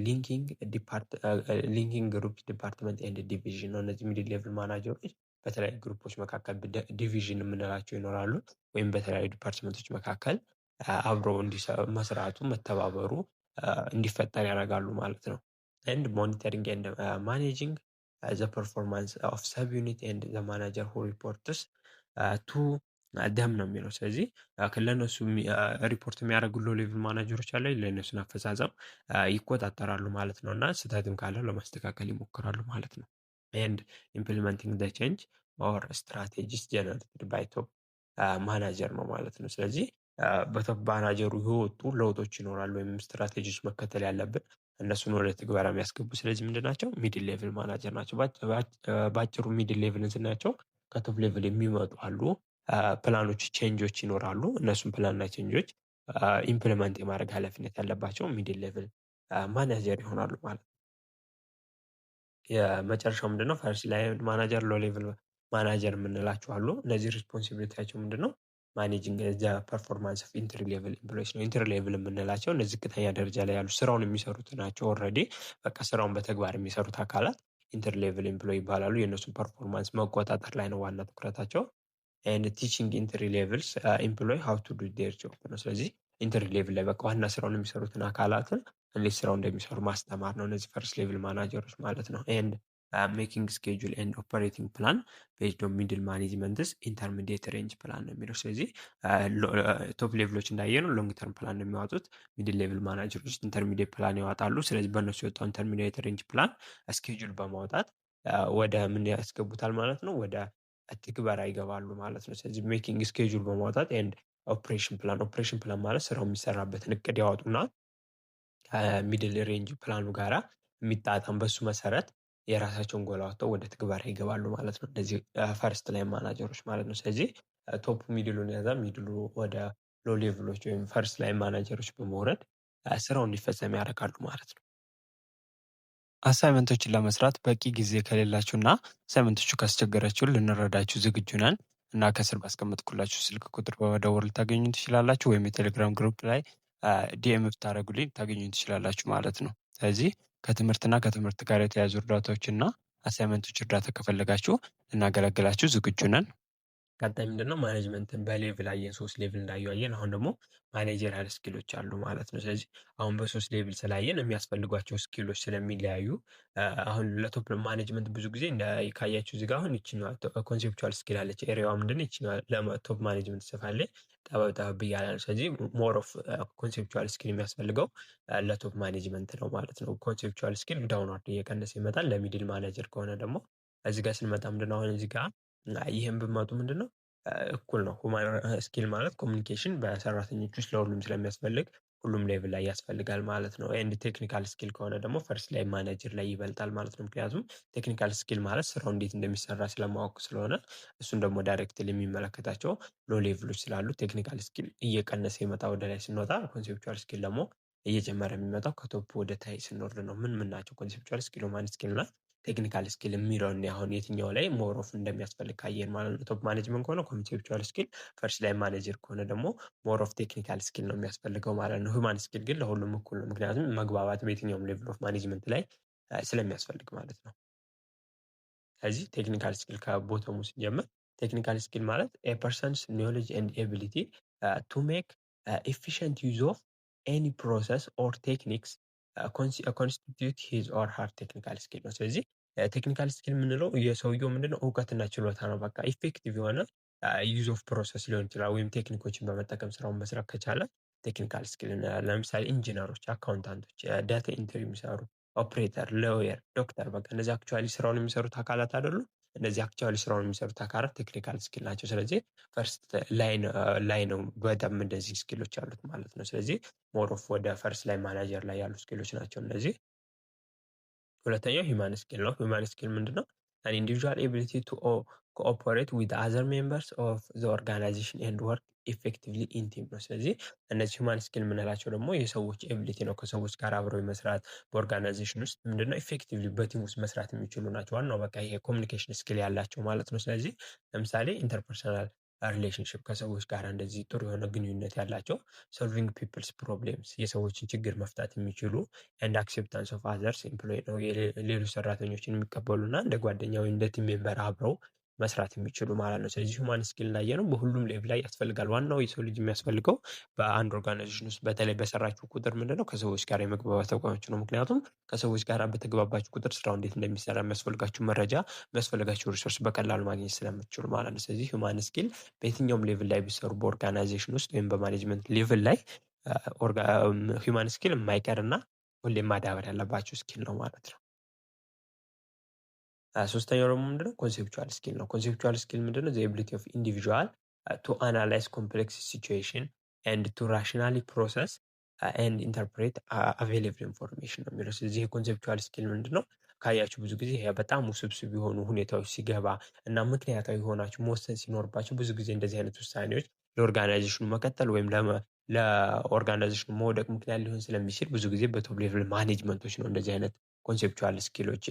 ሊንኪንግ ግሩፕ ዲፓርትመንት ኤንድ ዲቪዥን ነው። እነዚህ ሚድል ሌቭል ማናጀሮች በተለያዩ ግሩፖች መካከል ዲቪዥን የምንላቸው ይኖራሉ፣ ወይም በተለያዩ ዲፓርትመንቶች መካከል አብረው መስራቱ መተባበሩ እንዲፈጠር ያደርጋሉ ማለት ነው። ኤንድ ሞኒተሪንግ ኤንድ ማኔጂንግ the performance of subunit and the manager who reports to them ነው የሚለው። ስለዚህ ለእነሱ ሪፖርት የሚያደርጉ ሎ ሌቭል ማናጀሮች አለ ለእነሱን አፈጻጸም ይቆጣጠራሉ ማለት ነው እና ስህተትም ካለ ለማስተካከል ይሞክራሉ ማለት ነው። and implementing the change or strategies generated by top ማናጀር ነው ማለት ነው። ስለዚህ በቶፕ ማናጀሩ የወጡ ለውጦች ይኖራሉ ወይም ስትራቴጂዎች መከተል ያለብን እነሱን ወደ ትግበራ የሚያስገቡ ስለዚህ ምንድን ናቸው? ሚድል ሌቭል ማናጀር ናቸው። በአጭሩ ሚድል ሌቭልን ስናያቸው ከቶፕ ሌቭል የሚመጡ አሉ። ፕላኖች ቼንጆች ይኖራሉ። እነሱም ፕላንና ቼንጆች ኢምፕሊመንት የማድረግ ኃላፊነት ያለባቸው ሚድል ሌቭል ማናጀር ይሆናሉ ማለት ነው። የመጨረሻው ምንድነው? ፈርስት ላይን ማናጀር፣ ሎ ሌቭል ማናጀር የምንላቸው አሉ። እነዚህ ሪስፖንሲቢሊቲያቸው ምንድነው? ማኔጂንግ ዘ ፐርፎርማንስ ኦፍ ኢንትሪ ሌቭል ኤምፕሎይስ ነው። ኢንትሪ ሌቭል የምንላቸው እነዚህ ዝቅተኛ ደረጃ ላይ ያሉ ስራውን የሚሰሩት ናቸው። ኦልሬዲ በቃ ስራውን በተግባር የሚሰሩት አካላት ኢንትሪ ሌቭል ኤምፕሎይ ይባላሉ። የእነሱን ፐርፎርማንስ መቆጣጠር ላይ ነው ዋና ትኩረታቸው። ኤንድ ቲቺንግ ኢንትሪ ሌቭልስ ኤምፕሎይ ሃው ቱ ዱ ዴር ጆብ ነው። ስለዚህ ኢንትሪ ሌቭል ላይ በቃ ዋና ስራውን የሚሰሩትን አካላትን እንዴት ስራው እንደሚሰሩ ማስተማር ነው። እነዚህ ፈርስት ሌቭል ማናጀሮች ማለት ነው። ኤንድ ሜኪንግ ስኬጁል ኤንድ ኦፐሬቲንግ ፕላን ቤዝድ ኦን ሚድል ማኔጅመንትስ ኢንተርሚዲየት ሬንጅ ፕላን ነው የሚለው። ስለዚህ ቶፕ ሌቭሎች እንዳየነው ሎንግ ተርም ፕላን ነው የሚያወጡት። ሚድል ሌቭል ማናጀሮች ኢንተርሚዲየት ፕላን ያወጣሉ። ስለዚህ በእነሱ የወጣው ኢንተርሚዲየት ሬንጅ ፕላን ስኬጁል በማውጣት ወደ ምን ያስገቡታል ማለት ነው፣ ወደ ትግበራ ይገባሉ ማለት ነው። ስለዚህ ሜኪንግ ስኬጁል በማውጣት ኤንድ ኦፕሬሽን ፕላን ማለት ስራው የሚሰራበትን እቅድ ያወጡና ከሚድል ሬንጅ ፕላኑ ጋራ የሚጣጣም በሱ መሰረት የራሳቸውን ጎል አወጥተው ወደ ትግበራ ይገባሉ ማለት ነው። እንደዚህ ፈርስት ላይ ማናጀሮች ማለት ነው። ስለዚህ ቶፕ ሚድሉን ያዛ ሚድሉ ወደ ሎ ሌቭሎች ወይም ፈርስት ላይ ማናጀሮች በመውረድ ስራው እንዲፈጸም ያደርጋሉ ማለት ነው። አሳይመንቶችን ለመስራት በቂ ጊዜ ከሌላችሁ እና አሳይመንቶቹ ካስቸገራችሁ ልንረዳችሁ ዝግጁ ነን እና ከስር ባስቀመጥኩላችሁ ስልክ ቁጥር በመደወል ልታገኙ ትችላላችሁ፣ ወይም የቴሌግራም ግሩፕ ላይ ዲኤም ብታደርጉልኝ ታገኙ ትችላላችሁ ማለት ነው። ስለዚህ ከትምህርትና ከትምህርት ጋር የተያዙ እርዳታዎችና አሳይመንቶች እርዳታ ከፈለጋችሁ ልናገለግላችሁ ዝግጁ ነን። ቀጣይ ምንድነው ማኔጅመንትን በሌቭል አየን፣ 3 ሌቭል እንዳየው አየን። አሁን ደግሞ ማኔጀሪያል ስኪሎች አሉ ማለት ነው። ስለዚህ አሁን በ3 ሌቭል ስላየን የሚያስፈልጓቸው ስኪሎች ስለሚለያዩ አሁን ለቶፕ ማኔጅመንት ብዙ ጊዜ ካያችሁ እዚህ ጋር አሁን ይችኛዋ ኮንሴፕቹዋል ስኪል አለች። ኤሪያዋ ምንድነው ይችኛዋ ለቶፕ ማኔጅመንት ጽፋለች ጠበብ እያለ ነው። ስለዚህ ሞር ኦፍ ኮንሴፕቹዋል ስኪል የሚያስፈልገው ለቶፕ ማኔጅመንት ነው ማለት ነው። ኮንሴፕቹዋል ስኪል ዳውንዋርድ እየቀነሰ ይመጣል። ለሚድል ማኔጀር ከሆነ ደግሞ እዚህ ጋር ስንመጣ ምንድነው አሁን እዚህ ጋር ይህም ብመጡ ምንድነው እኩል ነው። ሁማን ስኪል ማለት ኮሚኒኬሽን በሰራተኞች ውስጥ ለሁሉም ስለሚያስፈልግ ሁሉም ሌቭል ላይ ያስፈልጋል ማለት ነው። ኤንድ ቴክኒካል ስኪል ከሆነ ደግሞ ፈርስት ላይ ማኔጀር ላይ ይበልጣል ማለት ነው። ምክንያቱም ቴክኒካል ስኪል ማለት ስራው እንዴት እንደሚሰራ ስለማወቅ ስለሆነ እሱን ደግሞ ዳይሬክትሊ የሚመለከታቸው ሎ ሌቭሎች ስላሉ ቴክኒካል ስኪል እየቀነሰ ይመጣ ወደ ላይ ስንወጣ፣ ኮንሴፕቹዋል ስኪል ደግሞ እየጨመረ የሚመጣው ከቶፕ ወደ ታይ ስንወርድ ነው። ምን ናቸው ኮንሴፕቹዋል ስኪል፣ ሁማን ስኪል እና ቴክኒካል ስኪል የሚለውን አሁን የትኛው ላይ ሞር ኦፍ እንደሚያስፈልግ ካየን ማለት ነው። ቶፕ ማኔጅመንት ከሆነ ኮንሴፕቹዋል ስኪል፣ ፈርስት ላይ ማኔጀር ከሆነ ደግሞ ሞር ኦፍ ቴክኒካል ስኪል ነው የሚያስፈልገው ማለት ነው። ሁማን ስኪል ግን ለሁሉም እኩል ነው፣ ምክንያቱም መግባባት በየትኛውም ሌቭል ኦፍ ማኔጅመንት ላይ ስለሚያስፈልግ ማለት ነው። ስለዚህ ቴክኒካል ስኪል ከቦተሙ ስንጀምር ቴክኒካል ስኪል ማለት ፐርሰንስ ኖሌጅ ኤንድ ኤቢሊቲ ቱ ሜክ ኤፊሽንት ዩዝ ኦፍ ኤኒ ፕሮሰስ ኦር ቴክኒክስ ኮንስቲትዩት ሂዝ ኦር ሃር ቴክኒካል ስኪል ነው። ስለዚህ ቴክኒካል ስኪል የምንለው የሰውየው ምንድነው እውቀትና ችሎታ ነው። በቃ ኢፌክቲቭ የሆነ ዩዝ ኦፍ ፕሮሰስ ሊሆን ይችላል፣ ወይም ቴክኒኮችን በመጠቀም ስራውን መስራት ከቻለ ቴክኒካል ስኪል እንላለን። ለምሳሌ ኢንጂነሮች፣ አካውንታንቶች፣ ዳታ ኢንትሪ የሚሰሩ ኦፕሬተር፣ ሎየር፣ ዶክተር በቃ እነዚህ አክቹዋሊ ስራውን የሚሰሩት አካላት አይደሉ? እነዚህ አክቹዋሊ ስራውን የሚሰሩት አካላት ቴክኒካል ስኪል ናቸው። ስለዚህ ፈርስት ላይ ነው በጣም እንደዚህ ስኪሎች ያሉት ማለት ነው። ስለዚህ ሞር ኦፍ ወደ ፈርስት ላይ ማናጀር ላይ ያሉ ስኪሎች ናቸው እነዚህ። ሁለተኛው ሂውማን ስኪል ነው። ሂውማን ስኪል ምንድነው? አን ኢንዲቪጁዋል ኤቢሊቲ ቱ ኮኦፐሬት ዊዝ አዘር ሜምበርስ ኦፍ ዘ ኦርጋናይዜሽን ኤንድ ወርክ ኢፌክቲቭሊ ኢን ቲም ነው። ስለዚህ እነዚህ ሂውማን ስኪል የምንላቸው ደግሞ የሰዎች ኤቢሊቲ ነው። ከሰዎች ጋር አብረው መስራት በኦርጋናይዜሽን ውስጥ ምንድነው ኢፌክቲቭሊ በቲም ውስጥ መስራት የሚችሉ ናቸው። ዋናው በቃ ይሄ ኮሚኒኬሽን ስኪል ያላቸው ማለት ነው። ስለዚህ ለምሳሌ ኢንተርፐርሰናል ሪሌሽንሽፕ ከሰዎች ጋር እንደዚህ ጥሩ የሆነ ግንኙነት ያላቸው፣ ሶልቪንግ ፒፕልስ ፕሮብሌምስ የሰዎችን ችግር መፍታት የሚችሉ፣ ኤንድ አክሴፕታንስ ኦፍ አዘርስ ኤምፕሎይ ነው ሌሎች ሰራተኞችን የሚቀበሉና እንደ ጓደኛ ወይ እንደ ቲም ሜምበር አብረው መስራት የሚችሉ ማለት ነው። ስለዚህ ሁማን ስኪል ላይ ነው በሁሉም ሌቭል ላይ ያስፈልጋል። ዋናው የሰው ልጅ የሚያስፈልገው በአንድ ኦርጋናይዜሽን ውስጥ በተለይ በሰራችሁ ቁጥር ምንድነው ከሰዎች ጋር የመግባባት ተቋሞች ነው። ምክንያቱም ከሰዎች ጋር በተግባባችሁ ቁጥር ስራው እንዴት እንደሚሰራ የሚያስፈልጋችሁ መረጃ፣ የሚያስፈልጋችሁ ሪሶርስ በቀላሉ ማግኘት ስለምትችሉ ማለት ነው። ስለዚህ ሁማን ስኪል በየትኛውም ሌቭል ላይ ቢሰሩ በኦርጋናይዜሽን ውስጥ ወይም በማኔጅመንት ሌቭል ላይ ሁማን ስኪል የማይቀርና ሁሌም ማዳበር ያለባችሁ ስኪል ነው ማለት ነው። ሶስተኛው ደግሞ ምንድነው ኮንሴፕቹዋል ስኪል ነው። ኮንሴፕቹዋል ስኪል ምንድነው? ዘ ኤቢሊቲ ኦፍ ኢንዲቪጁዋል ቱ አናላይዝ ኮምፕሌክስ ሲቹዌሽን ኤንድ ቱ ራሽናሊ ፕሮሰስ ኤንድ ኢንተርፕሬት አቬይላብል ኢንፎርሜሽን ነው የሚለው። ስለዚህ የኮንሴፕቹዋል ስኪል ምንድነው? ካያችሁ ብዙ ጊዜ በጣም ውስብስብ የሆኑ ሁኔታዎች ሲገባ እና ምክንያታዊ የሆናችሁ መወሰን ሲኖርባቸው ብዙ ጊዜ እንደዚህ አይነት ውሳኔዎች ለኦርጋናይዜሽኑ መቀጠል ወይም ለኦርጋናይዜሽኑ መውደቅ ምክንያት ሊሆን ስለሚችል ብዙ ጊዜ በቶፕ ሌቭል ማኔጅመንቶች ነው እንደዚህ አይነት ኮንሴፕቹዋል ስኪሎች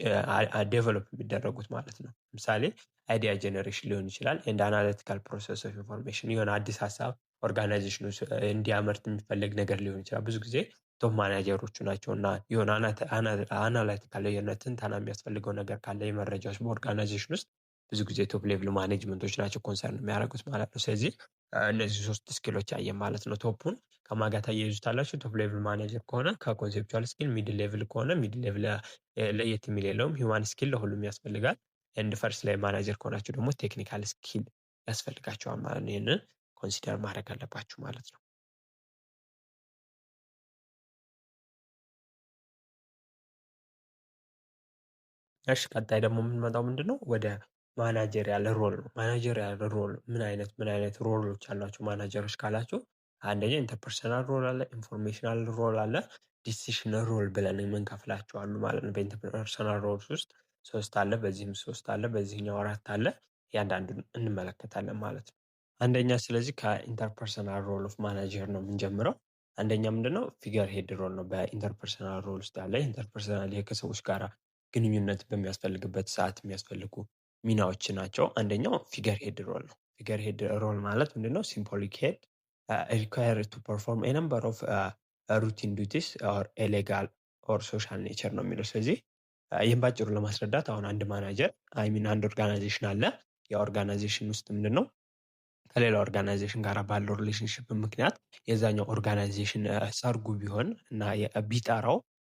ዴቨሎፕ የሚደረጉት ማለት ነው። ለምሳሌ አይዲያ ጀነሬሽን ሊሆን ይችላል። ኤንድ አናሊቲካል ፕሮሰስ ኦፍ ኢንፎርሜሽን የሆነ አዲስ ሀሳብ ኦርጋናይዜሽኑ እንዲያመርት የሚፈለግ ነገር ሊሆን ይችላል። ብዙ ጊዜ ቶፕ ማናጀሮቹ ናቸው እና የሆነ አናሊቲካል የሆነ ትንተና የሚያስፈልገው ነገር ካለ የመረጃዎች በኦርጋናይዜሽን ውስጥ ብዙ ጊዜ ቶፕ ሌቭል ማኔጅመንቶች ናቸው ኮንሰርን የሚያደርጉት ማለት ነው። ስለዚህ እነዚህ 3 ስኪሎች አየን ማለት ነው። ቶፑን ከማን ጋር ታያይዙታላችሁ? ቶፕ ሌቭል ማኔጀር ከሆነ ከኮንሴፕቹዋል ስኪል፣ ሚድል ሌቭል ከሆነ ሚድል ሌቭል ለየት የሚል የለውም። ሂውማን ስኪል ለሁሉም ያስፈልጋል። ኤንድ ፈርስት ላይ ማናጀር ከሆናችሁ ደግሞ ቴክኒካል ስኪል ያስፈልጋቸዋል ማለት ነው። ይህንን ኮንሲደር ማድረግ አለባችሁ ማለት ነው። እሺ ቀጣይ ደግሞ የምንመጣው ምንድነው? ወደ ማናጀሪያል ሮል ነው። ማናጀሪያል ሮል ምን አይነት ሮሎች አሏቸው ማናጀሮች ካላችሁ፣ አንደኛ ኢንተርፐርሰናል ሮል አለ፣ ኢንፎርሜሽናል ሮል አለ፣ ዲሲሽን ሮል ብለን የምንከፍላቸው አሉ ማለት ነው። በኢንተርፐርሰናል ሮልስ ውስጥ 3 አለ፣ በዚህም 3 አለ፣ በዚህኛው 4 አለ። እያንዳንዱን እንመለከታለን ማለት ነው። አንደኛ ስለዚህ ከኢንተርፐርሰናል ሮል ኦፍ ማናጀር ነው የምንጀምረው። አንደኛ ምንድነው? ፊገር ሄድ ሮል ነው በኢንተርፐርሰናል ሮል ውስጥ ያለ። ኢንተርፐርሰናል ከሰዎች ጋር ግንኙነት በሚያስፈልግበት ሰዓት የሚያስፈልጉ ሚናዎች ናቸው። አንደኛው ፊገር ሄድ ሮል ነው። ፊገር ሄድ ሮል ማለት ምንድነው? ሲምቦሊክ ሄድ ሪኳየርድ ቱ ፐርፎርም ኤ ነምበር ኦፍ ሩቲን ዱቲስ ኦር ኤሌጋል ኦር ሶሻል ኔቸር ነው የሚለው። ስለዚህ ይህን ባጭሩ ለማስረዳት አሁን አንድ ማናጀር አይሚን አንድ ኦርጋናይዜሽን አለ። የኦርጋናይዜሽን ውስጥ ምንድነው ከሌላ ኦርጋናይዜሽን ጋር ባለው ሪሌሽንሽፕ ምክንያት የዛኛው ኦርጋናይዜሽን ሰርጉ ቢሆን እና ቢጠራው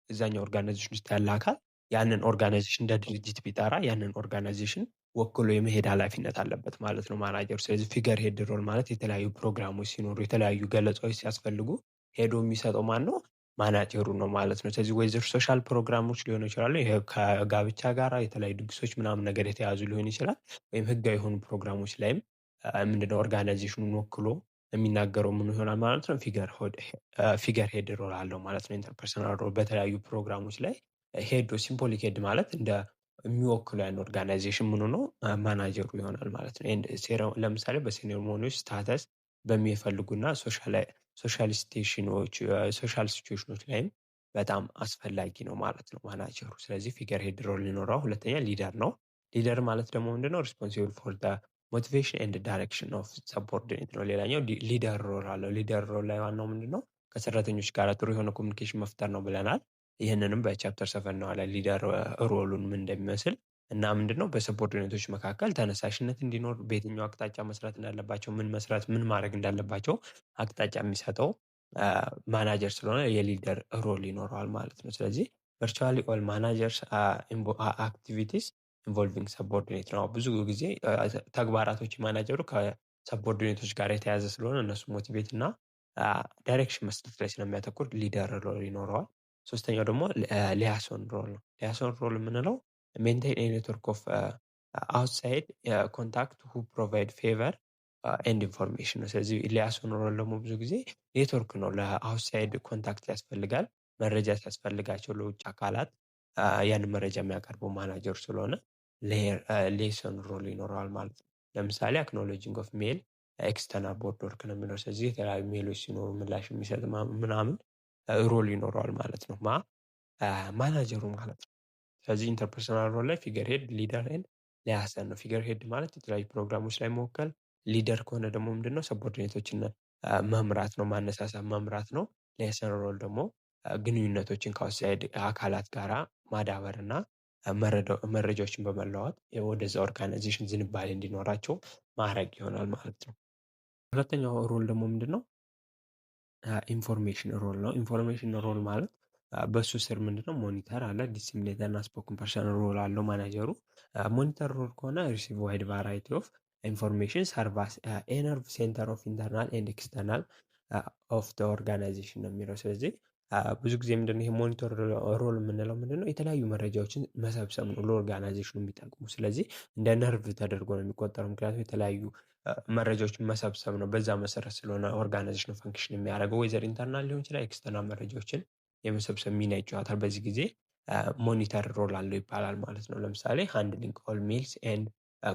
እዛኛው ኦርጋናይዜሽን ውስጥ ያለ አካል ያንን ኦርጋናይዜሽን እንደ ድርጅት ቢጠራ ያንን ኦርጋናይዜሽን ወክሎ የመሄድ ኃላፊነት አለበት ማለት ነው ማናጀሩ። ስለዚህ ፊገር ሄድ ሮል ማለት የተለያዩ ፕሮግራሞች ሲኖሩ የተለያዩ ገለጻዎች ሲያስፈልጉ ሄዶ የሚሰጠው ማን ነው? ማናጀሩ ነው ማለት ነው። ስለዚህ ወይዘር ሶሻል ፕሮግራሞች ሊሆኑ ይችላሉ። ይሄ ከጋብቻ ጋር የተለያዩ ድግሶች ምናምን ነገር የተያዙ ሊሆን ይችላል። ወይም ህጋዊ የሆኑ ፕሮግራሞች ላይም ምንድነው ኦርጋናይዜሽኑን ወክሎ የሚናገረው ምን ይሆናል ማለት ነው? ፊገር ሄድ ሮል አለው ማለት ነው። ኢንተርፐርሰናል ሮል በተለያዩ ፕሮግራሞች ላይ ሄዶ ሲምቦሊክ ሄድ ማለት እንደ የሚወክሉ ያን ኦርጋናይዜሽን ምኑ ነው? ማናጀሩ ይሆናል ማለት ነው። ለምሳሌ በሴሬሞኒዎች ስታተስ በሚፈልጉና ሶሻል ሲቹዌሽኖች ላይም በጣም አስፈላጊ ነው ማለት ነው ማናጀሩ። ስለዚህ ፊገር ሄድ ሮል ሊኖረው። ሁለተኛ ሊደር ነው። ሊደር ማለት ደግሞ ምንድነው? ሪስፖንሲብል ፎር ሞቲቬሽን ኤንድ ዳይሬክሽን ኦፍ ሰቦርዲኔት ነው። ሌላኛው ሊደር ሮል አለው። ሊደር ሮል ላይ ዋናው ምንድነው? ከሰራተኞች ጋር ጥሩ የሆነ ኮሚኒኬሽን መፍጠር ነው ብለናል። ይህንንም በቻፕተር 7 እናየዋለን ሊደር ሮሉን ምን እንደሚመስል እና ምንድነው በሰቦርዲኔቶች መካከል ተነሳሽነት እንዲኖር በየትኛው አቅጣጫ መስራት እንዳለባቸው ምን ማድረግ እንዳለባቸው አቅጣጫ የሚሰጠው ማናጀር ስለሆነ የሊደር ሮል ይኖረዋል ማለት ነው። ስለዚህ ቨርቹዋሊ ኦል ማናጀርስ አክቲቪቲስ ኢንቮልቪንግ ሰቦርዲኔት ነው። ብዙ ጊዜ ተግባራቶች ማናጀሩ ከሰቦርዲኔቶች ጋር የተያዘ ስለሆነ እነሱ ሞቲቬት እና ዳይሬክሽን መስጠት ላይ ስለሚያተኩር ሊደር ሮል ይኖረዋል። ሶስተኛው ደግሞ ሊያሶን ሮል ነው። ሊያሶን ሮል የምንለው ሜንቴን ኔትወርክ ኦፍ አውትሳይድ ኮንታክት ሁ ፕሮቫይድ ፌቨር ኤንድ ኢንፎርሜሽን ነው። ስለዚህ ሊያሶን ሮል ደግሞ ብዙ ጊዜ ኔትወርክ ነው። ለአውትሳይድ ኮንታክት ያስፈልጋል። መረጃ ሲያስፈልጋቸው ለውጭ አካላት ያንን መረጃ የሚያቀርበው ማናጀር ስለሆነ ሌሰን ሮል ይኖረዋል ማለት ነው። ለምሳሌ አክኖሎጂንግ ኦፍ ሜል ኤክስተርናል ቦርድ ወርክ ነው የሚለው። ስለዚህ የተለያዩ ሜሎች ሲኖሩ ምላሽ የሚሰጥ ምናምን ሮል ይኖረዋል ማለት ነው ማናጀሩ ማለት ነው። ስለዚህ ኢንተርፐርሰናል ሮል ላይ ፊገር ሄድ፣ ሊደር ኤንድ ሊያሰን ነው። ፊገር ሄድ ማለት የተለያዩ ፕሮግራሞች ላይ መወከል፣ ሊደር ከሆነ ደግሞ ምንድነው ሰቦርዲኔቶችን መምራት ነው፣ ማነሳሳት መምራት ነው። ሊያሰን ሮል ደግሞ ግንኙነቶችን ከአውትሳይድ አካላት ጋራ ማዳበር እና መረጃዎችን በመለዋወጥ ወደዛ ኦርጋናይዜሽን ዝንባሌ እንዲኖራቸው ማድረግ ይሆናል ማለት ነው። ሁለተኛው ሮል ደግሞ ምንድነው? ኢንፎርሜሽን ሮል ነው። ኢንፎርሜሽን ሮል ማለት በሱ ስር ምንድነው ሞኒተር አለ፣ ዲሲሚኔተር እና ስፖክን ፐርሰን ሮል አለው ማናጀሩ። ሞኒተር ሮል ከሆነ ሪሲቭ ዋይድ ቫራይቲ ኦፍ ኢንፎርሜሽን ሰርቫስ ኤነርቭ ሴንተር ኦፍ ኢንተርናል ኤንድ ኤክስተርናል ኦፍ ደ ኦርጋናይዜሽን ነው የሚለው። ስለዚህ ብዙ ጊዜ ምንድነው ይሄ ሞኒተር ሮል የምንለው ምንድነው? የተለያዩ መረጃዎችን መሰብሰብ ነው ለኦርጋናይዜሽኑ የሚጠቅሙ። ስለዚህ እንደ ነርቭ ተደርጎ ነው የሚቆጠረው። ምክንያቱም የተለያዩ መረጃዎችን መሰብሰብ ነው። በዛ መሰረት ስለሆነ ኦርጋናይዜሽኑ ፈንክሽን የሚያደርገው ወይዘር ኢንተርናል ሊሆን ይችላል ኤክስተርናል መረጃዎችን የመሰብሰብ ሚና ይጫወታል። በዚህ ጊዜ ሞኒተር ሮል አለው ይባላል ማለት ነው። ለምሳሌ ሃንድሊንግ ኦል ሜልስ ኤንድ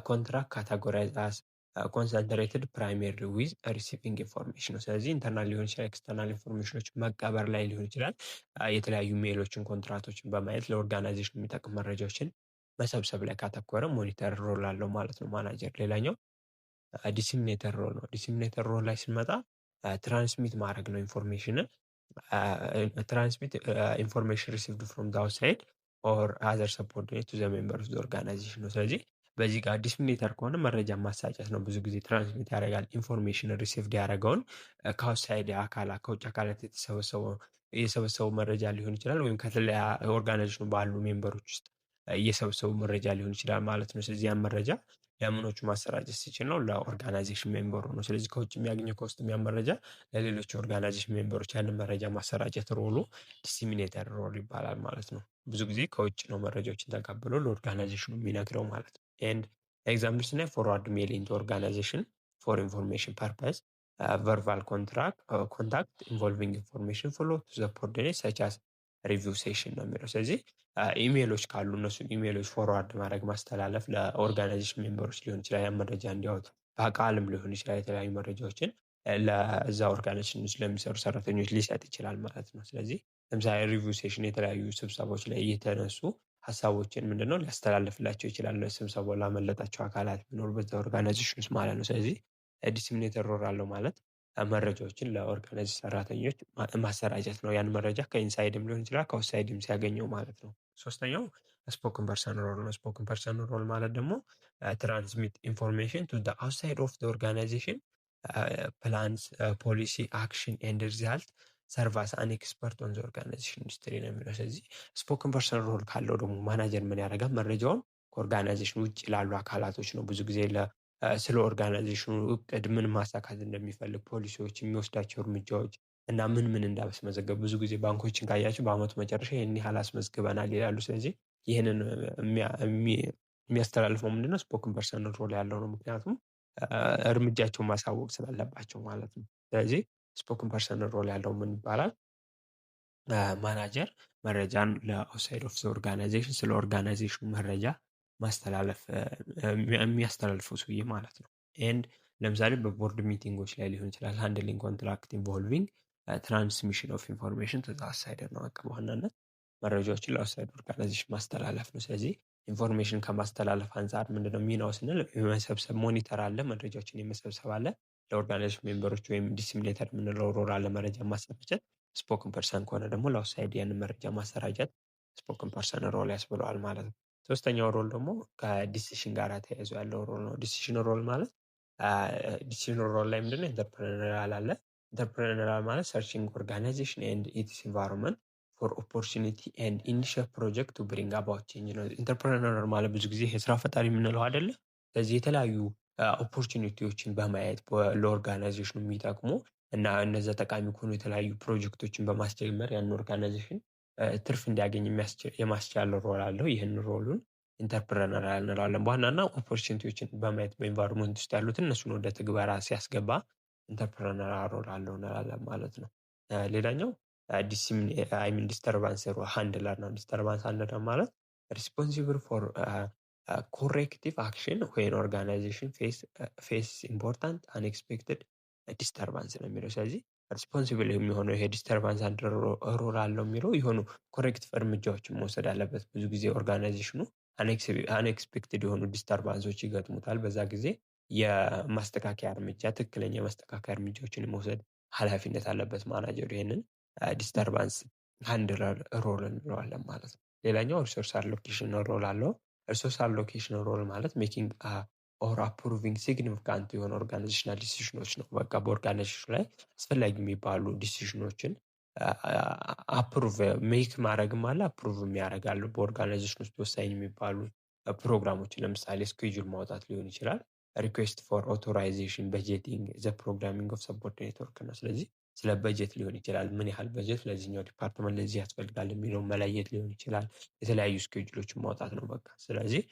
ኮንትራክት ካታጎራይዝ አስ ኮንሰንትሬትድ ፕራይሜሪ ዊዝ ሪሲቪንግ ኢንፎርሜሽን ነው። ስለዚህ ኢንተርናል ሊሆን ይችላል ኤክስተርናል ኢንፎርሜሽኖች መቀበር ላይ ሊሆን ይችላል። የተለያዩ ሜሎችን ኮንትራክቶችን በማየት ለኦርጋናይዜሽን የሚጠቅም መረጃዎችን መሰብሰብ ላይ ካተኮረ ሞኒተር ሮል አለው ማለት ነው ማናጀር። ሌላኛው ዲሲሚኔተር ሮል ነው። ዲሲሚኔተር ሮል ላይ ስንመጣ ትራንስሚት ማድረግ ነው ኢንፎርሜሽንን ትራንስሚት ኢንፎርሜሽን ሪሲቭድ ፍሮም ዘ አውትሳይድ ኦር አዘር ሰፖርዲኔት ቱ ዘ ሜምበር ኦፍ ዘ ኦርጋናይዜሽን ነው። ስለዚህ በዚህ ጋር ዲስሚኔተር ከሆነ መረጃ ማሳጨት ነው። ብዙ ጊዜ ትራንስሚት ያደርጋል ኢንፎርሜሽን ሪሲቭድ ያደረገውን ከአውትሳይድ አካላት ከውጭ አካላት የሰበሰበው መረጃ ሊሆን ይችላል፣ ወይም ከተለያዩ ኦርጋናይዜሽኑ ባሉ ሜምበሮች ውስጥ እየሰበሰቡ መረጃ ሊሆን ይችላል ማለት ነው። ስለዚህ ያን መረጃ ለምኖቹ ማሰራጨት ሲችል ነው ለኦርጋናይዜሽን ሜምበሩ ነው። ስለዚህ ከውጭ የሚያገኘው ከውስጥ የሚያን መረጃ ለሌሎች ኦርጋናይዜሽን ሜምበሮች ያንን መረጃ ማሰራጨት ሮሉ ዲሲሚኔተር ሮል ይባላል ማለት ነው። ብዙ ጊዜ ከውጭ ነው መረጃዎችን ተቀብሎ ለኦርጋናይዜሽኑ የሚነግረው ማለት ነው። ኤንድ ኤግዛምፕል ስናይ ፎርዋርድ ሜል ኢንቱ ኦርጋናይዜሽን ፎር ኢንፎርሜሽን ፐርፐዝ ቨርባል ኮንታክት ኢንቮልቪንግ ኢንፎርሜሽን ፍሎ ቱ ዘ ኮኦርዲኔት ሰች አስ ሪቪው ሴሽን ነው የሚለው። ስለዚህ ኢሜሎች ካሉ እነሱን ኢሜሎች ፎርዋርድ ማድረግ ማስተላለፍ ለኦርጋናይዜሽን ሜምበሮች ሊሆን ይችላል። ያን መረጃ እንዲያወጡ በቃልም ሊሆን ይችላል። የተለያዩ መረጃዎችን ለዛ ኦርጋናይዜሽን ውስጥ ለሚሰሩ ሰራተኞች ሊሰጥ ይችላል ማለት ነው። ስለዚህ ለምሳሌ ሪቪው ሴሽን የተለያዩ ስብሰባዎች ላይ እየተነሱ ሀሳቦችን ምንድነው ሊያስተላልፍላቸው ይችላል። ስብሰባው ላመለጣቸው አካላት ቢኖር በዛ ኦርጋናይዜሽን ውስጥ ማለት ነው። ስለዚህ ዲስሚኔተር ሮል አለው ማለት መረጃዎችን ለኦርጋናይዝ ሰራተኞች ማሰራጨት ነው። ያን መረጃ ከኢንሳይድም ሊሆን ይችላል ከአውትሳይድም ሲያገኘው ማለት ነው። ሶስተኛው ስፖክን ፐርሰን ሮል ነው። ስፖክን ፐርሰን ሮል ማለት ደግሞ ትራንስሚት ኢንፎርሜሽን ቱ አውትሳይድ ኦፍ ኦርጋናይዜሽን ፕላንስ ፖሊሲ አክሽን ኤንድ ሪዛልት ሰርቫስ አን ኤክስፐርት ኦን ኦርጋናይዜሽን ኢንዱስትሪ ነው የሚለው። ስለዚህ ስፖክን ፐርሰን ሮል ካለው ደግሞ ማናጀር ምን ያደርጋል? መረጃውን ከኦርጋናይዜሽን ውጭ ላሉ አካላቶች ነው ብዙ ጊዜ ስለ ኦርጋናይዜሽኑ እቅድ ምን ማሳካት እንደሚፈልግ፣ ፖሊሲዎች፣ የሚወስዳቸው እርምጃዎች እና ምን እንዳስመዘገብ ብዙ ጊዜ ባንኮችን ካያችሁ በአመቱ መጨረሻ ይህን ያህል አስመዝግበናል ይላሉ። ስለዚህ ይህንን የሚያስተላልፈው ምንድነው? ስፖክን ፐርሰን ሮል ያለው ነው። ምክንያቱም እርምጃቸውን ማሳወቅ ስላለባቸው ማለት ነው። ስለዚህ ስፖክን ፐርሰን ሮል ያለው ምን ይባላል? ማናጀር መረጃን ለአውትሳይድ ኦፍ ኦርጋናይዜሽን ስለ ኦርጋናይዜሽኑ መረጃ ማስተላለፍ የሚያስተላልፈው ሰውዬ ማለት ነው። ኤንድ ለምሳሌ በቦርድ ሚቲንጎች ላይ ሊሆን ይችላል። ሃንድሊንግ ኮንትራክት ኢንቮልቪንግ ትራንስሚሽን ኦፍ ኢንፎርሜሽን ቱ አውትሳይደር ነው። በቃ በዋናነት መረጃዎችን ለአውትሳይድ ኦርጋናይዜሽን ማስተላለፍ ነው። ስለዚህ ኢንፎርሜሽን ከማስተላለፍ አንጻር ምንድነው ሚናው ስንል የመሰብሰብ ሞኒተር አለ፣ መረጃዎችን የመሰብሰብ አለ። ለኦርጋናይዜሽን ሜምበሮች ወይም ዲስሚኔተር የምንለው ሮል አለ፣ መረጃ ማሰራጨት። ስፖክን ፐርሰን ከሆነ ደግሞ ለአውትሳይድ ያንን መረጃ ማሰራጨት ስፖክን ፐርሰን ሮል ያስብለዋል ማለት ነው። ሶስተኛው ሮል ደግሞ ከዲሲሽን ጋር ተያይዞ ያለው ሮል ነው። ዲሲሽን ሮል ማለት ዲሲሽን ሮል ላይ ምንድነው ኢንተርፕረነራል አለ። ኢንተርፕረነራል ማለት ሰርቺንግ ኦርጋናይዜሽን ኤንድ ኢትስ ኢንቫይሮንመንት ፎር ኦፖርቹኒቲ ኤንድ ኢኒሺየል ፕሮጀክት ቱ ብሪንግ አባውት ቼንጅ ነው። ኢንተርፕረነር ማለት ብዙ ጊዜ የስራ ፈጣሪ የምንለው አይደለ? ስለዚህ የተለያዩ ኦፖርቹኒቲዎችን በማየት ለኦርጋናይዜሽኑ የሚጠቅሙ እና እነዛ ጠቃሚ ከሆኑ የተለያዩ ፕሮጀክቶችን በማስጀመር ያን ኦርጋናይዜሽን ትርፍ እንዲያገኝ የማስቻል ሮል አለው። ይህን ሮሉን ኢንተርፕረነራል እንለዋለን። በዋናና ኦፖርቹኒቲዎችን በማየት በኢንቫይሮንመንት ውስጥ ያሉትን እነሱን ወደ ትግበራ ሲያስገባ ኢንተርፕረነራል ሮል አለው እንላለን ማለት ነው። ሌላኛው ዲስተርባንስ ሃንድለር ነው። ዲስተርባንስ ሃንድለር ማለት ሪስፖንሲብል ፎር ኮሬክቲቭ አክሽን ዌን ኦርጋናይዜሽን ፌስ ኢምፖርታንት አንኤክስፔክትድ ዲስተርባንስ ነው የሚለው። ስለዚህ ሪስፖንሲብል የሚሆነው ይሄ ዲስተርባንስ አንድ ሮል አለው የሚለው የሆኑ ኮሬክቲቭ እርምጃዎችን መውሰድ አለበት። ብዙ ጊዜ ኦርጋናይዜሽኑ አንኤክስፔክትድ የሆኑ ዲስተርባንሶች ይገጥሙታል። በዛ ጊዜ የማስተካከያ እርምጃ ትክክለኛ የማስተካከያ እርምጃዎችን የመውሰድ ኃላፊነት አለበት ማናጀሩ። ይሄንን ዲስተርባንስ ሃንድለር ሮል እንለዋለን ማለት ነው። ሌላኛው ሪሶርስ አሎኬሽን ሮል አለው። ሪሶርስ አሎኬሽን ሮል ማለት ሜኪንግ ኦር አፕሩቪንግ ሲግኒፊካንት የሆነ ኦርጋናይዜሽናል ዲሲሽኖች ነው። በቃ በኦርጋናይዜሽኑ ላይ አስፈላጊ የሚባሉ ዲሲሽኖችን አፕሩቭ ሜክ ማድረግም አለ፣ አፕሩቭም ያደርጋሉ። በኦርጋናይዜሽን ውስጥ ወሳኝ የሚባሉ ፕሮግራሞችን ለምሳሌ ስኬጁል ማውጣት ሊሆን ይችላል። ሪኩዌስት ፎር ኦቶራይዜሽን፣ በጀቲንግ፣ ዘ ፕሮግራሚንግ ኦፍ ሰፖርቲኔት ወርክ ነው። ስለዚህ ስለ በጀት ሊሆን ይችላል። ምን ያህል በጀት ለዚህኛው ዲፓርትመንት ለዚህ ያስፈልጋል የሚለው መለየት ሊሆን ይችላል። የተለያዩ ስኬጁሎችን ማውጣት ነው በቃ። ስለዚህ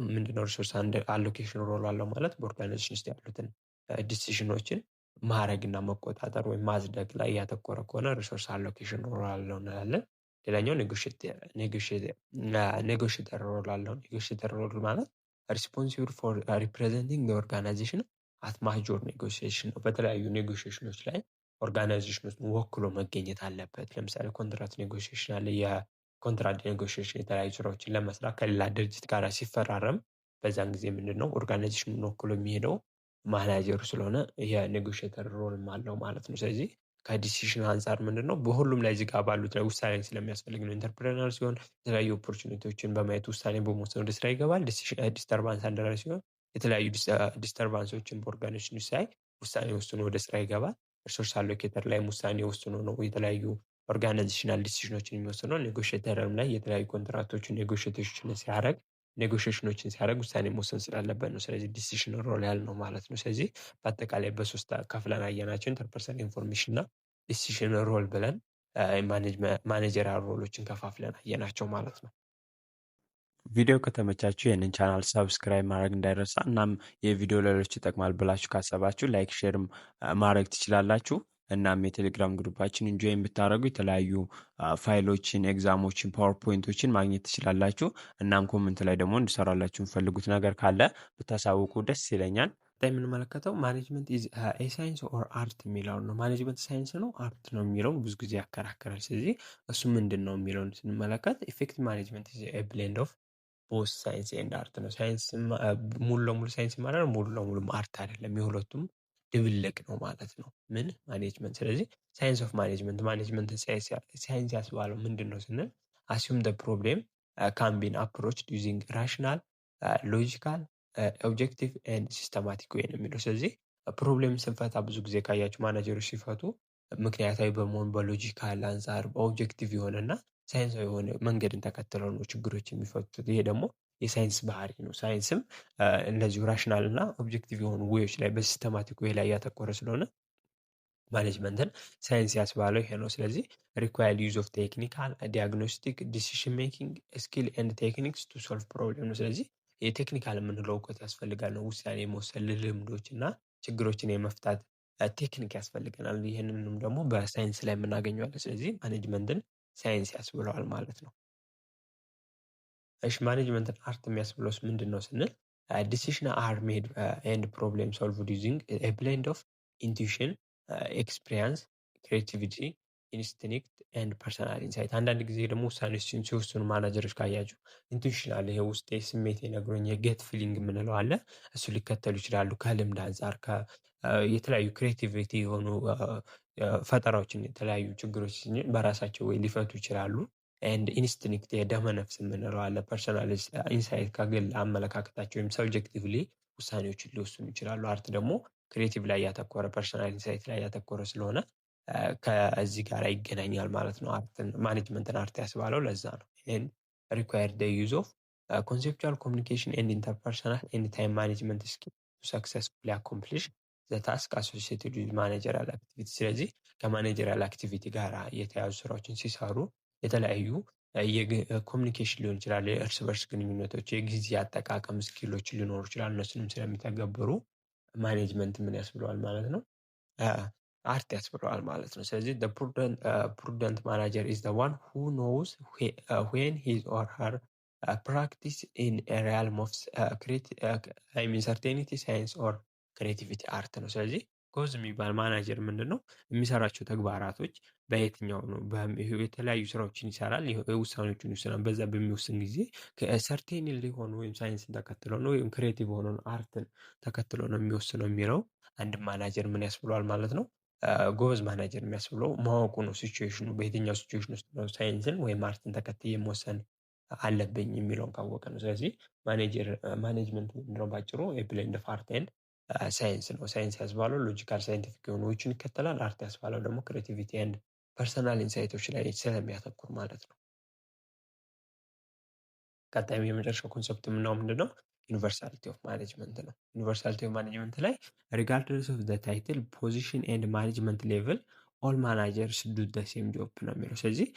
ምንድነው ሪሶርስ አሎኬሽን ሮል አለው ማለት በኦርጋናይዜሽን ውስጥ ያሉትን ዲሲሽኖችን ማድረግና መቆጣጠር ወይም ማጽደቅ ላይ ያተኮረ ከሆነ ሪሶርስ አሎኬሽን ሮል አለው እንላለን። ሌላኛው ኔጎሽተር ሮል አለው። ኔጎሽተር ሮል ማለት ሪስፖንሲብል ፎር ሪፕሬዘንቲንግ ኦርጋናይዜሽን አት ማጆር ኔጎሽዬሽን ነው። በተለያዩ ኔጎሽዬሽኖች ላይ ኦርጋናይዜሽን ውስጥ ወክሎ መገኘት አለበት። ለምሳሌ ኮንትራት ኔጎሽዬሽን አለ። የኮንትራት ኔጎሽዬሽን የተለያዩ ስራዎችን ለመስራት ከሌላ ድርጅት ጋር ሲፈራረም በዛን ጊዜ ምንድነው ኦርጋናይዜሽኑን ወክሎ የሚሄደው ማናጀሩ ስለሆነ የኔጎሽተር ሮልም አለው ማለት ነው። ስለዚህ ከዲሲሽን አንፃር ምንድነው በሁሉም ላይ እዚህ ጋር ባሉት ላይ ውሳኔ ስለሚያስፈልግ ነው። ኢንተርፕረነር ሲሆን የተለያዩ ኦፖርቹኒቲዎችን በማየት ውሳኔ በመወሰን ወደ ስራ ይገባል። ዲስተርባንስ አንደር ሲሆን የተለያዩ ዲስተርባንሶችን በኦርጋናይዜሽኑ ሲያይ ውሳኔ ወስኖ ወደ ስራ ይገባል። ሪሶርስ አሎኬተር ላይም ውሳኔ ወስኖ ነው የተለያዩ ኦርጋናይዜሽናል ዲሲዥኖችን የሚወስነው። ኔጎሽየተርም ላይ የተለያዩ ኮንትራክቶችን ኔጎሽዬሽኖችን ሲያደርግ ውሳኔ መወሰን ስላለበት ነው። ስለዚህ ዲሲሽን ሮል ያልነው ማለት ነው። ስለዚህ በአጠቃላይ በሶስት ከፍለን አየናቸው። ኢንተርፐርሰናል ኢንፎርሜሽን እና ዲሲሽን ሮል ብለን ማኔጀሪያል ሮሎችን ከፋፍለን አየናቸው ማለት ነው። ቪዲዮ ከተመቻችሁ ይህንን ቻናል ሰብስክራይብ ማድረግ እንዳይረሳ። እናም የቪዲዮ ሌሎች ይጠቅማል ብላችሁ ካሰባችሁ ላይክ ሼርም ማድረግ ትችላላችሁ። እናም የቴሌግራም ግሩፓችን ኢንጆይን ብታደረጉ የተለያዩ ፋይሎችን፣ ኤግዛሞችን፣ ፓወርፖይንቶችን ማግኘት ትችላላችሁ። እናም ኮመንት ላይ ደግሞ እንድሰራላችሁ የምፈልጉት ነገር ካለ ብታሳውቁ ደስ ይለኛል። የምንመለከተው ማኔጅመንት ኢዝ ኤ ሳይንስ ኦር አርት የሚለውን ነው። ማኔጅመንት ሳይንስ ነው አርት ነው የሚለውን ብዙ ጊዜ ያከራከራል። ስለዚህ እሱ ምንድን ነው የሚለውን ስንመለከት ኢፌክቲቭ ማኔጅመንት ኢዝ ኤ ብሌንድ ኦፍ ቦስ ሳይንስ ኤንድ አርት ነው። ሳይንስ ሙሉ ለሙሉ ሳይንስ ማለት ነው፣ ሙሉ ለሙሉ አርት አይደለም። የሁለቱም ድብልቅ ነው ማለት ነው። ምን ማኔጅመንት። ስለዚህ ሳይንስ ኦፍ ማኔጅመንት ሳይንስ ያስባለው ምንድን ነው ስንል አሲዩም ደ ፕሮብሌም ካምቢን አፕሮች ዩዚንግ ራሽናል ሎጂካል ኦብጀክቲቭ ኤንድ ሲስተማቲክ ወይ ነው የሚለው። ስለዚህ ፕሮብሌም ስንፈታ ብዙ ጊዜ ካያችሁ ማናጀሮች ሲፈቱ ምክንያታዊ በመሆን በሎጂካል አንጻር በኦብጀክቲቭ የሆነና ሳይንሳዊ የሆነ መንገድን ተከትለው ነው ችግሮች የሚፈቱት። ይሄ ደግሞ የሳይንስ ባህሪ ነው። ሳይንስም እንደዚሁ ራሽናል እና ኦብጀክቲቭ የሆኑ ዌዎች ላይ በሲስተማቲክ ዌይ ላይ ያተኮረ ስለሆነ ማኔጅመንትን ሳይንስ ያስባለው ይሄ ነው። ስለዚህ ሪኳየርድ ዩዝ ኦፍ ቴክኒካል ዲያግኖስቲክ ዲሲሽን ሜኪንግ ስኪል ኤንድ ቴክኒክስ ቱ ሶልቭ ፕሮብሌም ነው። ስለዚህ የቴክኒካል የምንለው እውቀት ያስፈልጋል ነው። ውሳኔ የመወሰን ልምዶች እና ችግሮችን የመፍታት ቴክኒክ ያስፈልገናል። ይህንንም ደግሞ በሳይንስ ላይ የምናገኘዋለን። ስለዚህ ማኔጅመንትን ሳይንስ ያስብለዋል ማለት ነው። እሺ ማኔጅመንትን አርት የሚያስብለውስ ምንድን ነው ስንል ዲሲሽን አር ሜድ ኤንድ ፕሮብሌም ሶልቭድ ዩዚንግ ኤ ብሌንድ ኦፍ ኢንቱዊሽን ኤክስፒሪየንስ ክሬቲቪቲ ኢንስቲንክት ኤንድ ፐርሰናል ኢንሳይት። አንዳንድ ጊዜ ደግሞ ውሳኔዎችን ሲወስኑ ማናጀሮች ካያችሁ ኢንቱዊሽን አለ። ይሄ ውስጤ ስሜት የነግሮኝ የጌት ፊሊንግ የምንለው አለ። እሱ ሊከተሉ ይችላሉ። ከልምድ አንጻር የተለያዩ ክሬቲቪቲ የሆኑ ፈጠራዎችን የተለያዩ ችግሮች በራሳቸው ወይ ሊፈቱ ይችላሉ። ኤንድ ኢንስቲንክት የደመ ነፍስ የምንለው አለ። ፐርሰናል ኢንሳይት ከግል አመለካከታቸው ወይም ሰብጀክቲቭሊ ውሳኔዎችን ሊወስኑ ይችላሉ። አርት ደግሞ ክሬቲቭ ላይ ያተኮረ ፐርሰናል ኢንሳይት ላይ ያተኮረ ስለሆነ ከዚህ ጋር ይገናኛል ማለት ነው። አርትን ማኔጅመንትን አርት ያስባለው ለዛ ነው። ይህን ሪኳየርድ ዩዝ ኦፍ ኮንሴፕቹዋል ኮሚኒኬሽን ኤንድ ኢንተርፐርሰናል ኤንድ ታይም ማኔጅመንት ስኪል ቱ ሰክሰስፉሊ አኮምፕሊሽ ዘ ታስክ አሶሲየትድ ዊዝ ማኔጀሪያል አክቲቪቲ። ስለዚህ ከማኔጀሪያል አክቲቪቲ ጋር የተያዙ ስራዎችን ሲሰሩ የተለያዩ የኮሚኒኬሽን ሊሆን ይችላል፣ የእርስ በርስ ግንኙነቶች፣ የጊዜ አጠቃቀም ስኪሎች ሊኖሩ ይችላል። እነሱንም ስለሚተገብሩ ማኔጅመንት ምን ያስብለዋል ማለት ነው አርት ያስብለዋል ማለት ነው። ስለዚህ ፕሩደንት ማናጀር ኢዝ ዘ ዋን ሁ ኖውስ ዌን ሂዝ ኦር ሀር ፕራክቲስ ኢን ሪያልም ኦፍ ሰርቴኒቲ ሳይንስ ኦር ክሬቲቪቲ አርት ነው። ስለዚህ ጎዝ የሚባል ማናጀር ምንድን ነው የሚሰራቸው ተግባራቶች በየትኛው ነው የተለያዩ ስራዎችን ይሰራል፣ ውሳኔዎችን ይወስናል። በዛ በሚወስን ጊዜ ሰርቴን ሊሆኑ ወይም ሳይንስን ተከትለው ነው ወይም ክሬቲቭ ሆነውን አርትን ተከትሎ ነው የሚወስነው የሚለው አንድ ማናጀር ምን ያስብለዋል ማለት ነው። ጎበዝ ማናጀር የሚያስብለው ማወቁ ነው። ሲቹዌሽኑ በየትኛው ሲቹዌሽን ውስጥ ነው ሳይንስን ወይም አርትን ተከትዬ መወሰን አለብኝ የሚለውን ካወቀ ነው። ስለዚህ ማኔጅመንት ምንድነው ባጭሩ የብሌንድ ኦፍ አርት ኤንድ ሳይንስ ነው። ሳይንስ ያስባለው ሎጂካል ሳይንቲፊክ የሆኑዎችን ይከተላል። አርት ያስባለው ደግሞ ክሬቲቪቲ ኤንድ ፐርሰናል ኢንሳይቶች ላይ ስለሚያተኩር ማለት ነው። ቀጣዩ የመጨረሻው ኮንሰፕት የምናው ምንድነው ዩኒቨርሳሊቲ ኦፍ ማኔጅመንት ነው። ዩኒቨርሳሊቲ ኦፍ ማኔጅመንት ላይ ሪጋርድለስ ኦፍ ዘ ታይትል ፖዚሽን ኤንድ ማኔጅመንት ሌቭል ኦል ማናጀርስ ዱ ዘ ሴም ጆብ ነው የሚለው። ስለዚህ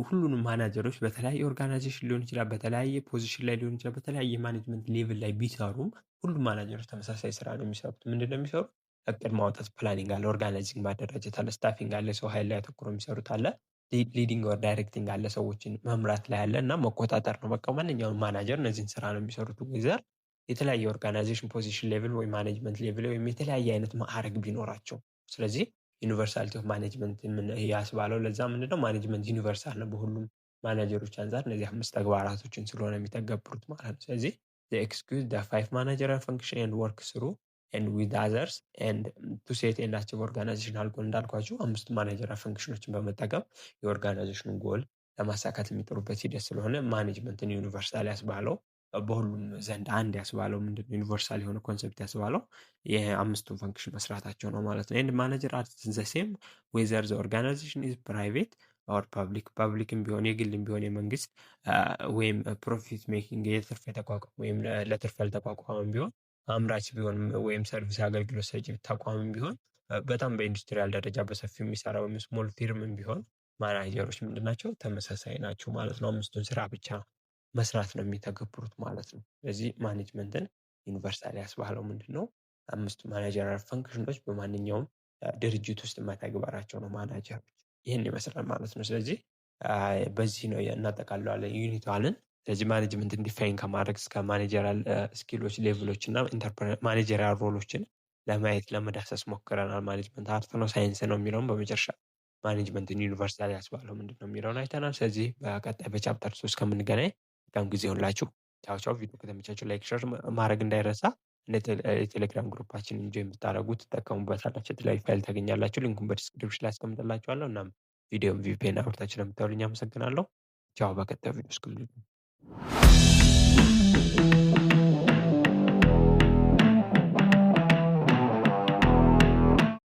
ሁሉንም ማናጀሮች በተለያየ ኦርጋናይዜሽን ሊሆን ይችላል፣ በተለያየ ፖዚሽን ላይ ሊሆን ይችላል፣ በተለያየ ማኔጅመንት ሌቭል ላይ ቢሰሩም ሁሉም ማናጀሮች ተመሳሳይ ስራ ነው የሚሰሩት። ምንድን ነው የሚሰሩት? እቅድ ማውጣት ፕላኒንግ አለ፣ ኦርጋናይዚንግ ማደራጀት አለ፣ ስታፊንግ አለ፣ ሰው ኃይል ላይ አተኩሮ የሚሰሩት አለ፣ ሊዲንግ ኦር ዳይሬክቲንግ አለ፣ ሰዎችን መምራት ላይ አለ እና መቆጣጠር ነው። በቃ ማንኛውም ማናጀር እነዚህን ስራ ነው የሚሰሩት። ወይዘር የተለያየ ኦርጋናይዜሽን ፖዚሽን ሌቭል ወይ ማኔጅመንት ሌቭል ወይም የተለያየ አይነት ማዕረግ ቢኖራቸው። ስለዚህ ዩኒቨርሳሊቲ ኦፍ ማኔጅመንት ያስባለው ለዛ ምንድነው ማኔጅመንት ዩኒቨርሳል ነው በሁሉም ማናጀሮች አንጻር እነዚህ 5 ተግባራቶችን ስለሆነ የሚተገብሩት ማለት ነው። ስለዚህ the execute the 5 managerial function and work through ኤንድ ዊዝ አዘርስ ኤንድ ቱ ሴት ኤንድ አቺቭ ኦርጋናይዜሽናል ጎል እንዳልኳችሁ 5 ማኔጀሪያል ፈንክሽኖችን በመጠቀም የኦርጋናይዜሽኑን ጎል ለማሳካት የሚጥሩበት ሂደት ስለሆነ ማኔጅመንትን ዩኒቨርሳል ያስባለው በሁሉም ዘንድ አንድ ያስባለው ምንድነው ዩኒቨርሳል የሆነ ኮንሰፕት ያስባለው የአምስቱን ፈንክሽን መስራታቸው ነው ማለት ነው። ኤንድ ማኔጀር አር ዘ ሴም ዌዘር ዘ ኦርጋናይዜሽን ኢዝ ፕራይቬት ኦር ፐብሊክም ቢሆን የግልም ቢሆን የመንግስት ወይም ፕሮፊት ሜኪንግ የትርፍ የተቋቋመ ወይም ለትርፍ ያልተቋቋመም ቢሆን አምራች ቢሆን ወይም ሰርቪስ አገልግሎት ሰጪ ተቋምም ቢሆን በጣም በኢንዱስትሪያል ደረጃ በሰፊው የሚሰራ ወይም ስሞል ፊርምም ቢሆን ማናጀሮች ምንድናቸው? ተመሳሳይ ናቸው ማለት ነው። አምስቱን ስራ ብቻ መስራት ነው የሚተገብሩት ማለት ነው። ስለዚህ ማኔጅመንትን ዩኒቨርሳል ያስባለው ምንድን ነው? አምስቱ ማናጀራል ፈንክሽኖች በማንኛውም ድርጅት ውስጥ መተግበራቸው ነው ማናጀሮች። ይህን ይመስላል ማለት ነው። ስለዚህ በዚህ ነው እናጠቃለዋለን ዩኒቷልን። ስለዚህ ማኔጅመንትን ዲፋይን ከማድረግ እስከ ማኔጀራል ስኪሎች ሌቭሎች እና ማኔጀሪያል ሮሎችን ለማየት ለመዳሰስ ሞክረናል። ማኔጅመንት አርት ነው ሳይንስ ነው የሚለውን በመጨረሻ ማኔጅመንትን ዩኒቨርሳል ያስባለው ምንድን ነው የሚለውን አይተናል። ስለዚህ በቀጣይ በቻፕተር 3 እስከምንገናኝ በጣም ጊዜ ሁላችሁ ቻው ቻው። ቪዲዮ ከተመቻችሁ ላይክ ሸር ማድረግ እንዳይረሳ። የቴሌግራም ግሩፓችን እንጆ የምታደረጉ ትጠቀሙበታላችሁ። የተለያዩ ፋይል ታገኛላችሁ። ሊንኩን በዲስክሪፕሽን ላይ አስቀምጥላችኋለሁ። እናም ቪዲዮም ቪፒኤን አብርታችሁ ለምታዩልኝ አመሰግናለሁ። ቻው። በቀጣዩ ቪዲዮ እስከምንገናኝ